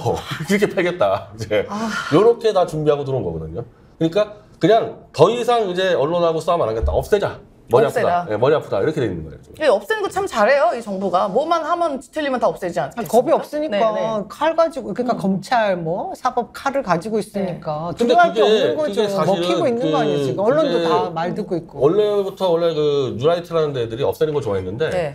그렇게 팔겠다. 이제 요렇게 다 준비하고 들어온 거거든요. 그러니까 그냥 더 이상 이제 언론하고 싸움 안 하겠다. 없애자. 머리 없애라. 아프다. 네, 머리 아프다. 이렇게 돼 있는 거예요. 지금. 예, 없애는 거 참 잘해요, 이 정부가. 뭐만 하면 틀리면 다 없애지 않겠습니까? 겁이 없으니까 네, 네. 칼 가지고 그러니까 검찰 뭐 사법 칼을 가지고 있으니까 근데 두려워할 게 그게- 없는 거죠. 그게 사실은 먹히고 있는 거 아니에요 지금. 언론도 그게 다 말 듣고 있고. 원래부터 원래 그 뉴라이트라는 데들이 없애는 걸 좋아했는데 네.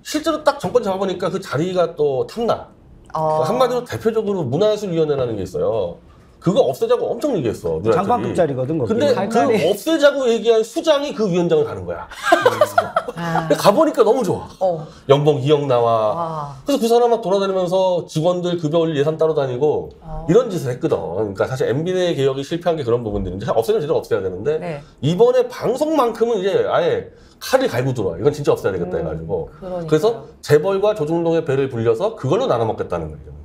실제로 딱 정권 잡아보니까 그 자리가 또 탐나. 어. 한마디로 대표적으로 문화예술위원회라는 게 있어요. 그거 없애자고 엄청 얘기했어. 뉴라이트들이. 장관급짜리거든 거기. 근데 갈갈이. 그 없애자고 얘기한 수장이 그 위원장을 가는 거야. 근데 가보니까 너무 좋아. 어. 연봉 2억 나와. 아. 그래서 그 사람은 돌아다니면서 직원들 급여 올릴 예산 따로 다니고 이런 짓을 했거든. 그러니까 사실 MB 내 개혁이 실패한 게 그런 부분들인데 없애는 제대로 없애야 되는데 네. 이번에 방송만큼은 이제 아예 칼을 갈고 들어와. 이건 진짜 없애야 되겠다 해가지고. 그러니까요. 그래서 재벌과 조중동의 배를 불려서 그걸로 나눠 먹겠다는 거예요.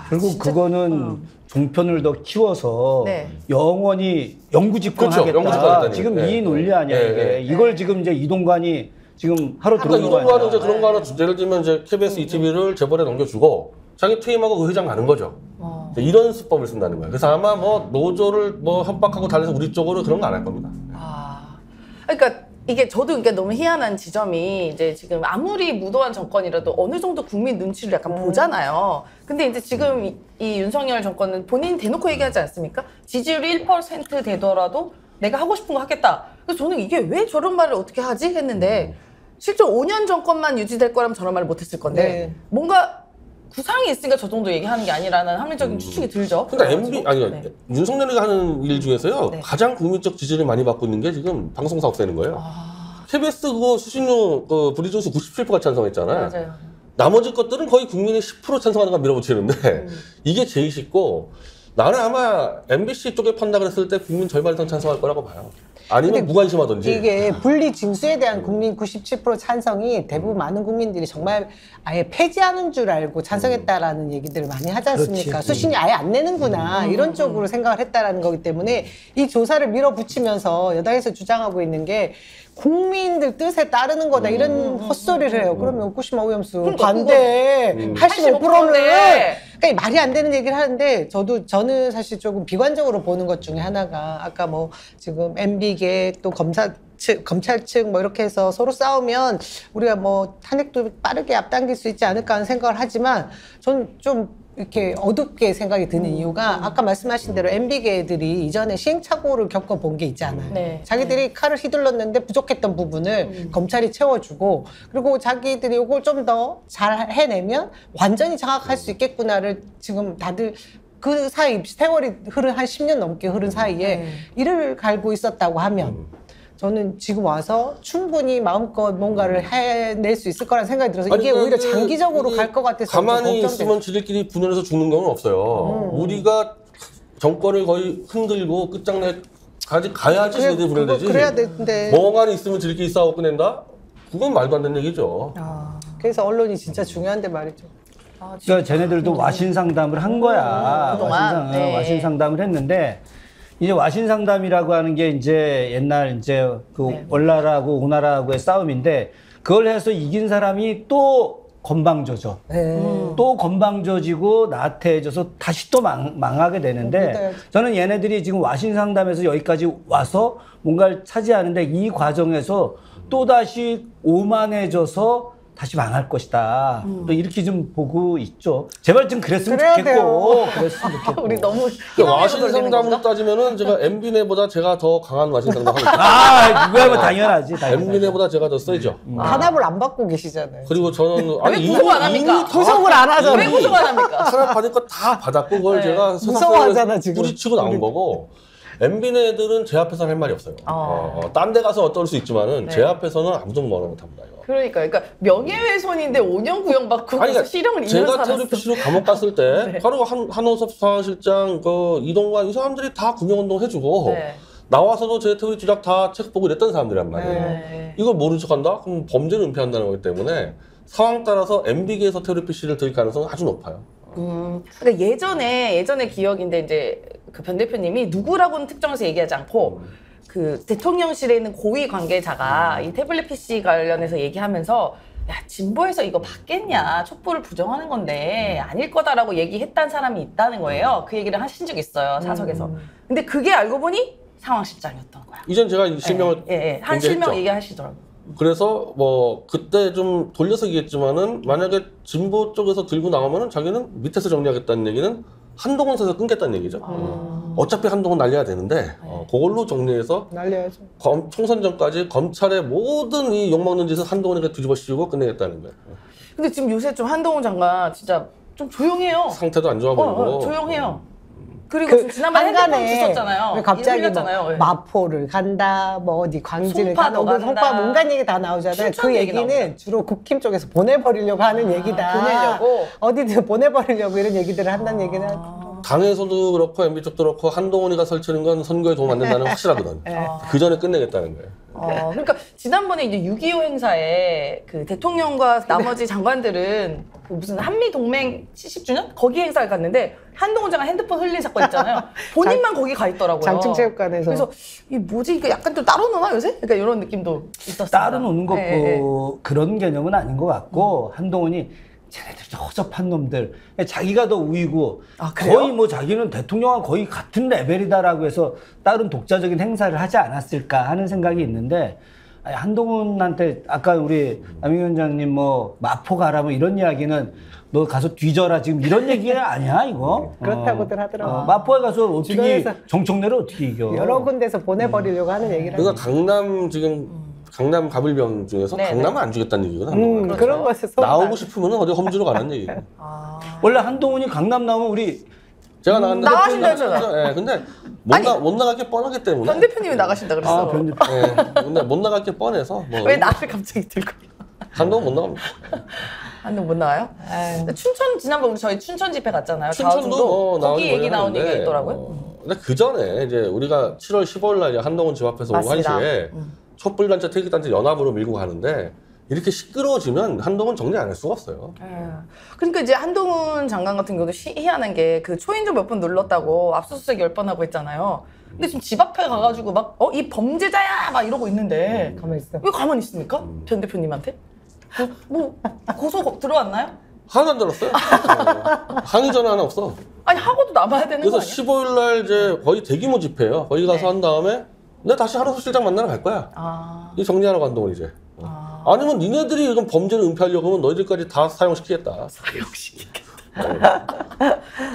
결국 그거는 종편을 더 키워서 네. 영원히 영구집권하겠다. 그렇죠. 영구집권하겠다는 지금 얘기예요. 이 논리 아니야 네, 이게. 네. 이걸 지금 이제 이동관이 지금 하루 그러니까 들어오는 거 이동관은 아니야. 이제 그런 거 하나 예를 들면 이제 KBS ETV를 재벌에 넘겨주고 자기 퇴임하고 그 회장 가는 거죠. 이제 이런 수법을 쓴다는 거예요. 그래서 아마 뭐 노조를 뭐 협박하고 달래서 우리 쪽으로 그런 거 안 할 겁니다. 그러니까 이게 저도 그러니까 너무 희한한 지점이 이제 지금 아무리 무도한 정권이라도 어느 정도 국민 눈치를 약간 보잖아요. 근데 이제 지금 이 윤석열 정권은 본인이 대놓고 얘기하지 않습니까? 지지율이 1% 되더라도 내가 하고 싶은 거 하겠다. 그래서 저는 이게 왜 저런 말을 어떻게 하지? 했는데 실제 5년 정권만 유지될 거라면 저런 말을 못 했을 건데 네. 뭔가 구상이 있으니까 저 정도 얘기하는 게 아니라는 합리적인 추측이 들죠. 그러니까 MB 아니 네. 윤석열이가 하는 일 중에서요 네. 가장 국민적 지지를 많이 받고 있는 게 지금 방송사 없애는 거예요. KBS 그거 수신료 그 브리조스 97%가 찬성했잖아요. 맞아요. 나머지 것들은 거의 국민이 10% 찬성하는 거 밀어붙이는데 이게 제일 쉽고 나는 아마 MBC 쪽에 판다 그랬을 때 국민 절반 이상 찬성할 거라고 봐요. 아니면 근데 무관심하든지. 이게 분리 징수에 대한 국민 97% 찬성이 대부분 많은 국민들이 정말 아예 폐지하는 줄 알고 찬성했다라는 얘기들을 많이 하지 않습니까? 그렇지. 수신이 아예 안 내는구나 이런 쪽으로 생각을 했다라는 거기 때문에 이 조사를 밀어붙이면서 여당에서 주장하고 있는 게 국민들 뜻에 따르는 거다 이런 헛소리를 해요. 그러면 후쿠시마 오염수 그러니까 반대 85%를 85%네. 그러니까 말이 안 되는 얘기를 하는데 저는 사실 조금 비관적으로 보는 것 중에 하나가 아까 뭐 지금 MB계 또 검찰 측 뭐 이렇게 해서 서로 싸우면 우리가 뭐 탄핵도 빠르게 앞당길 수 있지 않을까 하는 생각을 하지만 저는 좀 이렇게 어둡게 생각이 드는 이유가 아까 말씀하신 대로 MB계들이 이전에 시행착오를 겪어본 게 있잖아요. 네. 자기들이 칼을 휘둘렀는데 부족했던 부분을 검찰이 채워주고 그리고 자기들이 이걸 좀 더 잘 해내면 완전히 장악할 수 있겠구나를 지금 다들 그 사이 세월이 한 10년 넘게 흐른 사이에 이를 갈고 있었다고 하면 저는 지금 와서 충분히 마음껏 뭔가를 해낼 수 있을 거라는 생각이 들어서 이게 아니, 오히려 이게 장기적으로 갈 것 같아서 가만히 좀 있으면 지들끼리 분열해서 죽는 경우는 없어요. 우리가 정권을 거의 흔들고 끝장내 가야지 지들이 분열되지. 그래야 되는데 멍하니 있으면 지들끼리 싸우고 끝낸다? 그건 말도 안 되는 얘기죠. 그래서 언론이 진짜 중요한데 말이죠. 그러니까 쟤네들도 와신 상담을 한 거야. 그동안. 네. 와신 상담을 했는데 이제 와신 상담이라고 하는 게 이제 옛날 이제 그 네. 월나라하고 오나라하고의 싸움인데 그걸 해서 이긴 사람이 또 건방져져. 또 건방져지고 나태해져서 다시 또 망하게 되는데 저는 얘네들이 지금 와신 상담에서 여기까지 와서 뭔가를 차지하는데 이 과정에서 또다시 오만해져서 다시 망할 것이다. 또 이렇게 좀 보고 있죠. 제발 좀 그랬으면 좋겠고. 그랬으면 좋겠고. 우리 너무 와신 상담으로 따지면은 제가 MB네보다 제가 더 강한 와신 상담 하고 있어요. 아, 그거야 뭐 당연하지. MB네보다 제가 더 세죠. 탄압을 안 받고 계시잖아요. 그리고 저는 왜 구속 안 합니까? 구속을 안 하잖아요. 왜 구속 안 합니까? 탄압 받을 거 다 받았고 그걸 제가 무서워하잖아, 지금. 뿌리치고 나온 거고 MB네들은 제 앞에서는 할 말이 없어요. 딴 데 가서 어떨 수 있지만은 제 앞에서는 아무도 뭐라 못합니다. 그러니까 명예훼손인데 5년 구형받고 그래서 실형을 2년 제가 살았어. 테러리피시로 감옥 갔을 때 네. 바로 한호섭 사실장, 이동관 이 사람들이 다 구명운동 해주고 네. 나와서도 제 테러리 조작 다 체크 보고 이랬던 사람들이란 말이에요. 네. 이걸 모른 척한다? 그럼 범죄를 은폐한다는 거기 때문에 상황 따라서 MB계에서 테러리피시를 들일 가능성은 아주 높아요. 그러니까 예전에 기억인데 이제 그 변 대표님이 누구라고는 특정해서 얘기하지 않고 그 대통령실에 있는 고위 관계자가 이 태블릿 PC 관련해서 얘기하면서 야 진보에서 이거 받겠냐 촛불을 부정하는 건데 아닐 거다라고 얘기했다는 사람이 있다는 거예요. 그 얘기를 하신 적 있어요 사석에서. 근데 그게 알고 보니 상황실장이었던 거야. 이전 제가 이 실명을 한 공개했죠. 실명 얘기하시더라고요. 그래서 뭐 그때 좀 돌려서 얘기했지만은 만약에 진보 쪽에서 들고 나오면은 자기는 밑에서 정리하겠다는 얘기는 한동훈 선에서 끊겠다는 얘기죠. 어차피 한동훈 날려야 되는데 그걸로 정리해서 날려야죠. 총선 전까지 검찰의 모든 이 욕먹는 짓을 한동훈에게 뒤집어 씌우고 끝내겠다는 거예요. 근데 지금 요새 좀 한동훈 장관 진짜 좀 조용해요. 상태도 안 좋아 보이고. 조용해요. 그리고 지금 지난번에 핸드폰 주셨잖아요. 왜 갑자기 뭐 흘렸잖아요. 예. 마포를 간다, 뭐 어디 광진을 송파도 간다, 간다. 송파 온갖 얘기 다 나오잖아요. 춘천 그 얘기 얘기는 나옵니다. 주로 국힘 쪽에서 보내버리려고 하는 얘기다. 보내려고? 어디든 보내버리려고 이런 얘기들을 한다는 얘기는. 당에서도 그렇고 MB 쪽도 그렇고 한동훈이가 설치는 건 선거에 도움 안 된다는 확실하거든. 그 전에 끝내겠다는 거예요. 그러니까 지난번에 이제 6.25 행사에 그 대통령과 나머지 장관들은 그 무슨 한미 동맹 70주년 거기 행사를 갔는데 한동훈 장관 핸드폰 흘린 사건 있잖아요. 본인만 거기 가 있더라고요. 장충체육관에서. 그래서 이 뭐지 이거 약간 좀 따로 노나 요새? 그러니까 이런 느낌도 있었어요. 따로 노는 것고 그런 개념은 아닌 것 같고 한동훈이 쟤네들 허접한 놈들 자기가 더 우위고 그래요? 거의 뭐 자기는 대통령과 거의 같은 레벨이다라고 해서 다른 독자적인 행사를 하지 않았을까 하는 생각이 있는데 아니, 한동훈한테 아까 우리 남인 위원장님 뭐 마포 가라 뭐 이런 이야기는 너 가서 뒤져라 지금 이런 얘기가 아니야 이거. 그렇다고들 하더라고요. 마포에 가서 어떻게 주변에서 정청래를 어떻게 이겨. 여러 군데서 보내버리려고 하는 얘기를 그러니까 강남 지금 강남 가불병 중에서 네, 강남은 안 주겠다는 얘기거든. 그런 것에서 나오고 싶으면 어디 험지로 가는 얘기예요. 원래 한동훈이 강남 나오면 우리 제가 나갔는데 나가신다 했잖아요. 예, 근데 못 나갈 게 뻔하기 때문에. 변 대표님이 나가신다 그랬어. 변 대표. 예, 근데 못 나갈 게 뻔해서 뭐 왜 나를 갑자기 들고? 한동훈 못 나갑니다. 한동 못 나와요? 근데 춘천 지난번 저희 춘천 집회 갔잖아요. 춘천도 자화동도 나오기 거기 얘기 나온 하는데, 얘기가 있더라고요. 근데 그 전에 이제 우리가 7월 15일 날 이제 한동훈 집 앞에서 오후 맞습니다. 1시에 촛불단체 태극단체 연합으로 밀고 가는데 이렇게 시끄러워지면 한동훈 정리 안 할 수가 없어요. 그러니까 이제 한동훈 장관 같은 경우도 희한한 게 그 초인종 몇 번 눌렀다고 압수수색 10번 하고 있잖아요. 근데 지금 집 앞에 가가지고 막 이 범죄자야 막 이러고 있는데 가만히 있어. 왜 가만히 있습니까? 변 대표님한테? 뭐 고소 들어왔나요? 하나도 안 들었어요. 항의 전화 하나 없어. 아니 하고도 남아야 되는 거 그래서 아니야? 15일 날 이제 거의 대규모 집회예요. 거기 가서 네. 한 다음에 내가 다시 한호섭 실장 만나러 갈 거야. 이 정리하러 간 동안 이제. 아니면 니네들이 이건 범죄를 은폐하려고 하면 너희들까지 다 사용시키겠다.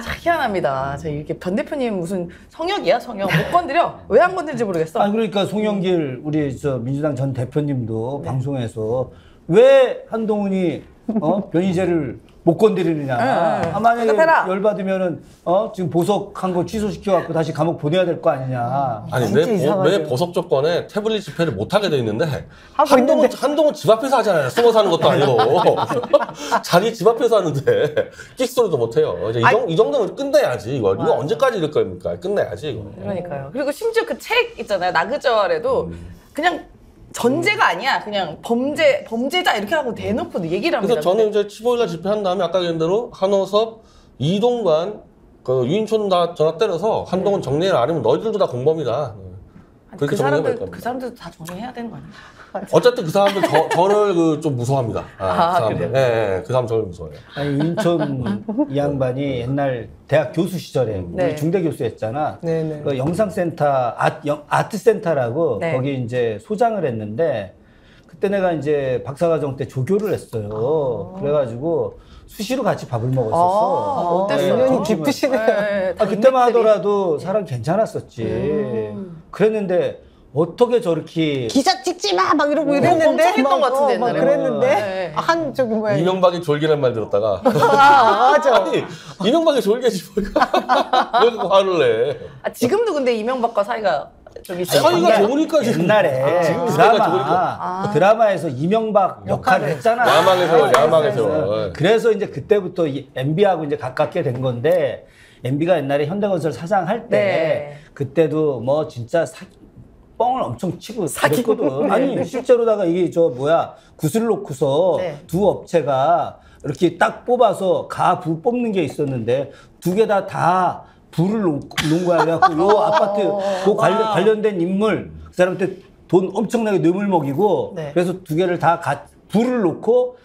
참 희한합니다. 저 이렇게 변 대표님 무슨 성역이야 성역 못 건드려? 왜 안 건드리지 모르겠어. 아 그러니까 송영길 우리 저 민주당 전 대표님도 방송에서 왜 한동훈이 변희재를 못 건드리느냐. 아, 만약에 대답해라. 열받으면은 지금 보석한 거 취소시켜갖고 다시 감옥 보내야 될 거 아니냐. 아니 진짜 이상하죠. 내 보석 조건에 태블릿 집회를 못 하게 돼 있는데 하고 있는데. 한동훈 집 앞에서 하잖아요. 숨어 사는 것도 아니고 자기 집 앞에서 하는데 끽 소리도 못 해요. 이제 이 정도면 끝내야지 이거. 이거 언제까지 이럴 겁니까? 끝내야지 이거. 그러니까요. 그리고 심지어 그 책 있잖아요. 나그저알에도 그냥 전제가 아니야. 그냥 범죄자 이렇게 하고 대놓고 얘기를 합니다. 그래서 저는 이제 15일날 집회한 다음에 아까 얘기한 대로 한호섭, 이동관, 유인촌 다 전화 때려서 한동훈 정리를 안 하면 너희들도 다 공범이다. 그렇게 그 정리해야 사람들 겁니다. 그 사람들도 다 정리해야 되는 거 아니야? 어쨌든 그 사람들 저를 좀 무서워합니다. 그 사람들. 예, 그 사람 저를 무서워해요. 아니 인천 이 양반이 옛날 대학 교수 시절에 네. 우리 중대 교수였잖아. 네네. 그 영상센터 아트센터라고 네. 거기 이제 소장을 했는데 그때 내가 이제 박사과정 때 조교를 했어요. 그래가지고 수시로 같이 밥을 먹었었어. 어땠어요? 인연이 네. 깊으시네요. 네, 그때만 인맥들이. 하더라도 사람 괜찮았었지. 그랬는데 어떻게 저렇게 기자 찍지 마! 막 이러고 이랬는데. 엄청 했던 것 같은데, 막 옛날에. 그랬는데. 네. 한, 저기 뭐야. 이명박이 졸기란 말 들었다가 맞아. 아니 이명박이 졸개지 뭐야? 왜 그거 화를 내? 지금도 근데 이명박과 사이가 좀 있어요? 사이가 좋으니까 지금. 옛날에 지금 사이가 드라마 드라마에서 이명박 역할을 했잖아. 야망의 세월, 네. 야망의 세월. 그래서 이제 그때부터 이 MB하고 이제 가깝게 된 건데 MB가 옛날에 현대건설 사장 할 때 네. 그때도 뭐 진짜 뻥을 엄청 치고 그랬거든. 아니 실제로다가 이게 저 뭐야 구슬 놓고서 네. 두 업체가 이렇게 딱 뽑아서 불 뽑는 게 있었는데 두 개 다 불을 놓은 거야. 그래갖고 요 아파트 그 관련된 인물 그 사람한테 돈 엄청나게 뇌물 먹이고 네. 그래서 두 개를 다 불을 놓고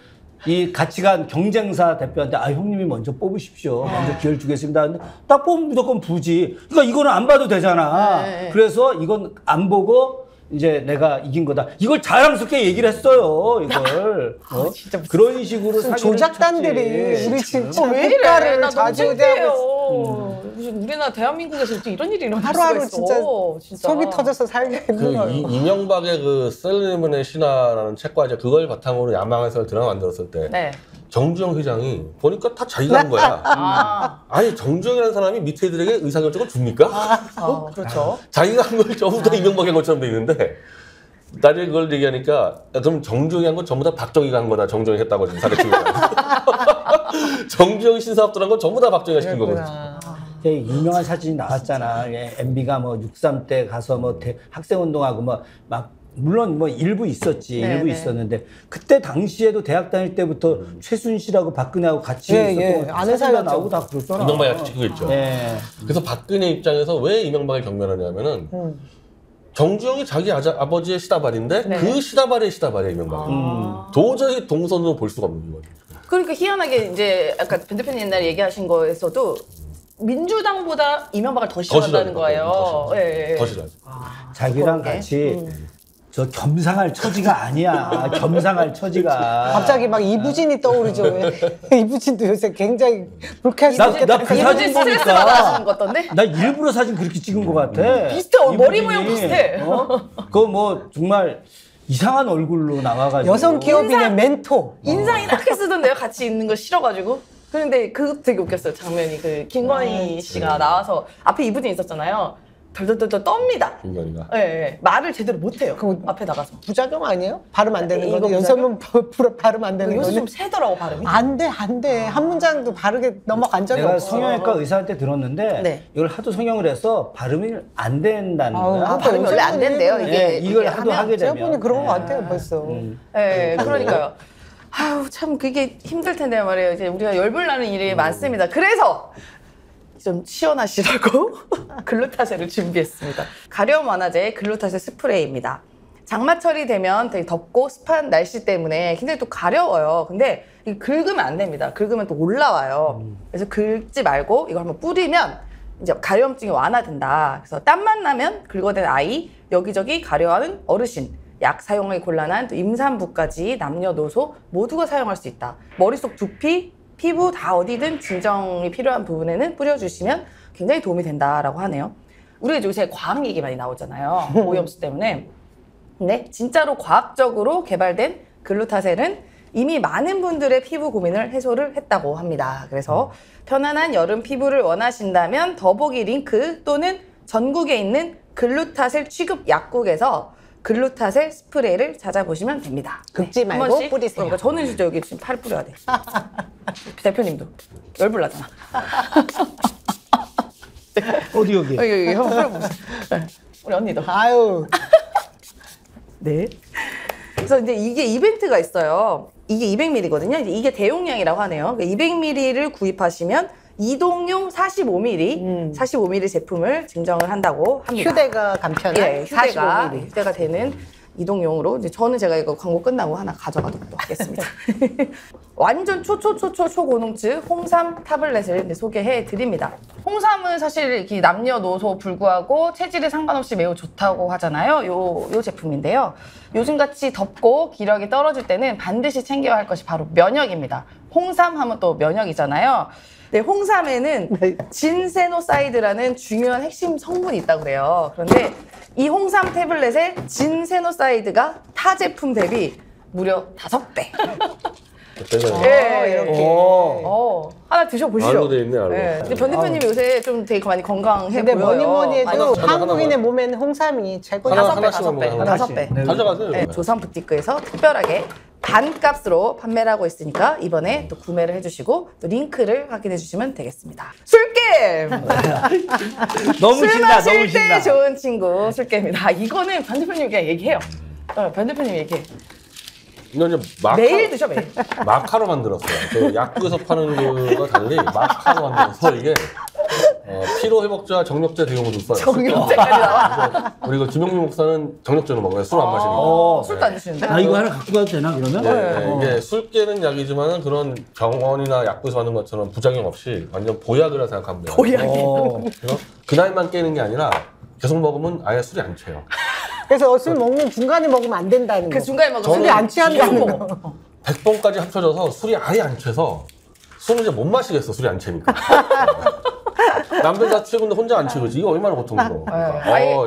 이 같이 간 경쟁사 대표한테 형님이 먼저 뽑으십시오. 먼저 기회를 주겠습니다. 근데 딱 뽑으면 무조건 부지. 그러니까 이거는 안 봐도 되잖아. 네. 그래서 이건 안 보고 이제 내가 이긴 거다. 이걸 자랑스럽게 얘기를 했어요. 이걸. 진짜 그런 식으로 무슨 사기를 조작단들이 쳤지. 우리 진짜 왜 이래? 국가를 나 너무 좌지우지하고 있어. 창피해요. 무슨 우리나라 대한민국에서 어떻게 이런 일이 일어날 하루하루 수가 있어. 진짜 속이 터져서 살기 힘들어요. 이명박의 그 셀레문의 신화라는 책과 이제 그걸 바탕으로 야망의 세월 드라마 만들었을 때 네. 정주영 회장이 보니까 다 자기가 한 거야. 아, 아니 정주영이라는 사람이 밑에 애들에게 의사결정을 줍니까? 그렇죠. 자기가 한 걸 전부 다 이명박이 한 것처럼 돼 있는데 나중에 그걸 얘기하니까 그럼 정주영이 한 건 전부 다 박정희가 한 거다. 정주영이 했다고 지금 사례치고 정주영이 신사업들 한 건 전부 다 박정희가 시킨 거거든. 유명한 사진이 나왔잖아. MB가 뭐 63 때 가서 뭐 학생운동하고 막 물론 뭐 일부 있었지. 네, 일부 네. 있었는데 그때 당시에도 대학 다닐 때부터 최순실하고 박근혜하고 같이 예, 있었던 예. 거 아는 사진 다 사이였죠. 나오고 다 그랬잖아. 이명박이 같이 찍고 있죠. 예. 그래서 박근혜 입장에서 왜 이명박을 경멸하냐면은 정주영이 자기 아버지의 시다발인데 네. 그 시다발의 시다발이야 이명박이. 도저히 동선으로 볼 수가 없는 거죠. 그러니까 희한하게 이제 아까 변 대표님 옛날에 얘기하신 거에서도 민주당보다 이명박을 더 싫어한다는 거예요. 예, 예. 더 싫어요. 자기랑 그런 게. 같이 저 겸상할 처지가 아니야. 겸상할 처지가. 갑자기 막 이부진이 떠오르죠. 왜? 이부진도 요새 굉장히 불쾌할 수 나 있겠다. 그 이분이 사진 스트레스 보니까 받아하시는 것 같던데? 나 일부러 사진 그렇게 찍은 것 같아. 비슷해. 머리 이분이. 모양 비슷해. 그거 뭐 정말 이상한 얼굴로 나와가지고. 여성 기업인의 멘토. 인상 이렇게 쓰던데요? 같이 있는 거 싫어가지고. 그런데 그것도 되게 웃겼어요. 장면이. 그 김건희 씨가 나와서 앞에 이부진 있었잖아요. 덜덜덜덜 떱니다. 김건희가. 예, 예. 말을 제대로 못해요. 앞에 나가서. 부작용 아니에요? 발음 안 되는 이거 거지. 연설문 발음 안 되는 요새 거지. 좀 세더라고, 발음이. 안 돼, 안 돼. 한 문장도 바르게 넘어간 적이 내가 없어. 성형외과 의사한테 들었는데 네. 이걸 하도 성형을 해서 발음이 안 된다는 아우, 거야. 그것도 발음이 원래 안 된대요. 네, 이걸 하도 하게 제가 되면. 보니 그런 거 네. 같아요, 벌써. 예, 그러니까요. 아유, 참 그게 힘들 텐데요, 말이에요. 이제 우리가 열불나는 일이 많습니다. 그래서 좀 시원하시라고 글루타셀을 준비했습니다. 가려움 완화제 글루타셀 스프레이입니다. 장마철이 되면 되게 덥고 습한 날씨 때문에 굉장히 또 가려워요. 근데 이게 긁으면 안 됩니다. 긁으면 또 올라와요. 그래서 긁지 말고 이거 한번 뿌리면 이제 가려움증이 완화된다. 그래서 땀만 나면 긁어댄 아이, 여기저기 가려워하는 어르신, 약 사용이 곤란한 또 임산부까지 남녀노소 모두가 사용할 수 있다. 머릿속 두피, 피부 다 어디든 진정이 필요한 부분에는 뿌려주시면 굉장히 도움이 된다라고 하네요. 우리가 요새 과학 얘기 많이 나오잖아요. 오염수 때문에. 근데 진짜로 과학적으로 개발된 글루타셀은 이미 많은 분들의 피부 고민을 해소를 했다고 합니다. 그래서 편안한 여름 피부를 원하신다면 더보기 링크 또는 전국에 있는 글루타셀 취급 약국에서 글루타셀 스프레이를 찾아보시면 됩니다. 긁지 한 말고 번씩 뿌리세요. 그러니까 저는 진짜 여기 지금 팔 뿌려야 돼. 대표님도 열불 나잖아. 어디 여기? 여기 한번 뿌려보세요. 네. 우리 언니도. 아유, 네. 그래서 이제 이게 이벤트가 있어요. 이게 200ml거든요. 이제 이게 대용량이라고 하네요. 200ml를 구입하시면 이동용 45mm, 45mm 제품을 증정을 한다고 합니다. 휴대가 간편한 예, 휴대가 45mm. 휴대가 되는 이동용으로 이제 저는 제가 이거 광고 끝나고 하나 가져가도록 하겠습니다. 완전 초고농증 홍삼 타블렛을 이제 소개해 드립니다. 홍삼은 사실 이렇게 남녀노소 불구하고 체질에 상관없이 매우 좋다고 하잖아요. 요 제품인데요. 요즘같이 덥고 기력이 떨어질 때는 반드시 챙겨야 할 것이 바로 면역입니다. 홍삼 하면 또 면역이잖아요. 네, 홍삼에는 진세노사이드라는 중요한 핵심 성분이 있다고 그래요. 그런데 이 홍삼 태블렛의 진세노사이드가 타 제품 대비 무려 5배. 네, 이렇게. 하나 드셔보시죠. 알로 돼 있네, 알로. 근데 변 대표님이 요새 좀 되게 많이 건강해 근데 보여요. 뭐니 해도 하나, 한국인의 몸에는 홍삼이 최고예요. 하나씩 먹어요. 5배. 네. 가져가세요. 네, 조선 부티크에서 특별하게 반값으로 판매를 하고 있으니까 이번에 또 구매를 해주시고 또 링크를 확인해 주시면 되겠습니다. 술게임! 너무 술 신나, 마실 너무 때 신나. 좋은 친구 술게임이다. 이거는 변 대표님 그냥 얘기해요. 변 대표님 얘기해. 이건 이제 매일 드셔 매일. 마카로 만들었어요. 그 약국에서 파는 거와 달리 마카로 만들어서 이게 피로 회복제와 정력제 대용으로 써요. 정력제까지 나와. 그리고 김용민 목사는 정력제로 먹어요. 술 안 마시니까. 술도 안 드시는데? 아, 이거 하나 갖고 가도 되나, 그러면? 네, 이게 술 깨는 약이지만 그런 병원이나 약국에서 하는 것처럼 부작용 없이 완전 보약이라 생각하면 돼요. 그래서 그날만 깨는 게 아니라 계속 먹으면 아예 술이 안 취해요. 그래서 술 먹는 중간에 먹으면 안 된다는 거. 그 중간에 먹으면 술이 안 취한다는 거. 100번까지 합쳐져서 술이 아예 안 취해서 술을 이제 못 마시겠어. 술이 안 취니까. 남들 다 취했는데 혼자 안 취하지. 이거 얼마나 고통스러워.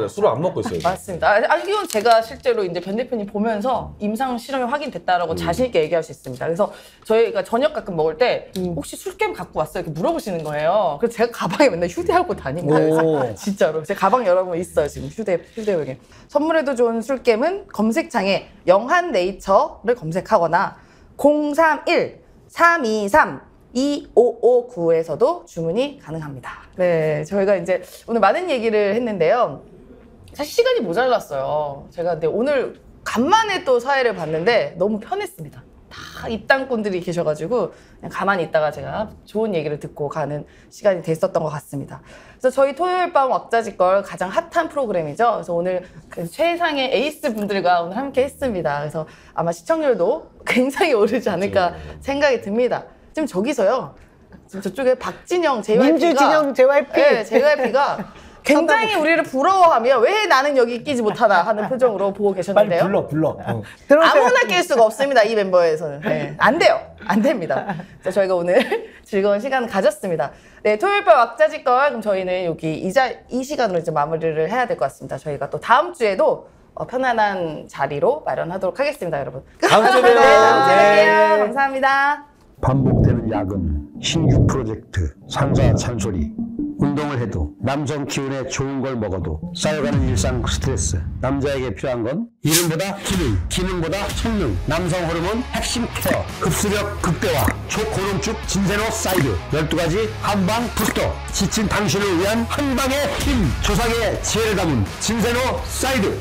술을 안 먹고 있어요. 맞습니다. 이건 제가 실제로 이제 변 대표님 보면서 임상 실험이 확인됐다라고 자신 있게 얘기할 수 있습니다. 그래서 저희가 저녁 가끔 먹을 때 혹시 술게임 갖고 왔어요? 이렇게 물어보시는 거예요. 그래서 제가 가방에 맨날 휴대하고 다닙니다. 그래서 진짜로 제 가방 여러분 있어요 지금 휴대용에. 선물에도 좋은 술게임은 검색창에 영한네이처를 검색하거나 031-323-2559에서도 주문이 가능합니다. 네, 저희가 이제 오늘 많은 얘기를 했는데요. 사실 시간이 모자랐어요. 제가 근데 오늘 간만에 또 사회를 봤는데 너무 편했습니다. 다 입당꾼들이 계셔가지고 그냥 가만히 있다가 제가 좋은 얘기를 듣고 가는 시간이 됐었던 것 같습니다. 그래서 저희 토요일 밤 왁자지껄 가장 핫한 프로그램이죠. 그래서 오늘 그 최상의 에이스 분들과 오늘 함께 했습니다. 그래서 아마 시청률도 굉장히 오르지 않을까 생각이 듭니다. 지금 저기서요. 지금 저쪽에 박진영 JYP가 민주진영 JYP. 네, JYP가 굉장히 우리를 부러워하며 왜 나는 여기 끼지 못하나 하는 표정으로 보고 빨리 계셨는데요. 불러. 들어오세요. 아무나 낄 수가 없습니다. 이 멤버에서는. 네, 안 돼요. 안 됩니다. 그래서 저희가 오늘 즐거운 시간을 가졌습니다. 네, 토요일 밤 왁자지껄 그럼 저희는 여기 이 시간으로 이제 마무리를 해야 될 것 같습니다. 저희가 또 다음 주에도 편안한 자리로 마련하도록 하겠습니다, 여러분. 다음 주에 봬요. 네, 다음 주에 네. 뵐게요. 감사합니다. 반복되는 야근, 신규 프로젝트, 상사 잔소리, 운동을 해도 남성 기운에 좋은 걸 먹어도 쌓여가는 일상 스트레스. 남자에게 필요한 건 이름보다 기능, 기능보다 성능. 남성 호르몬 핵심 케어, 흡수력 극대화, 초고농축 진세노사이드 12가지 한방 부스터. 지친 당신을 위한 한방의 힘, 조상의 지혜를 담은 진세노사이드.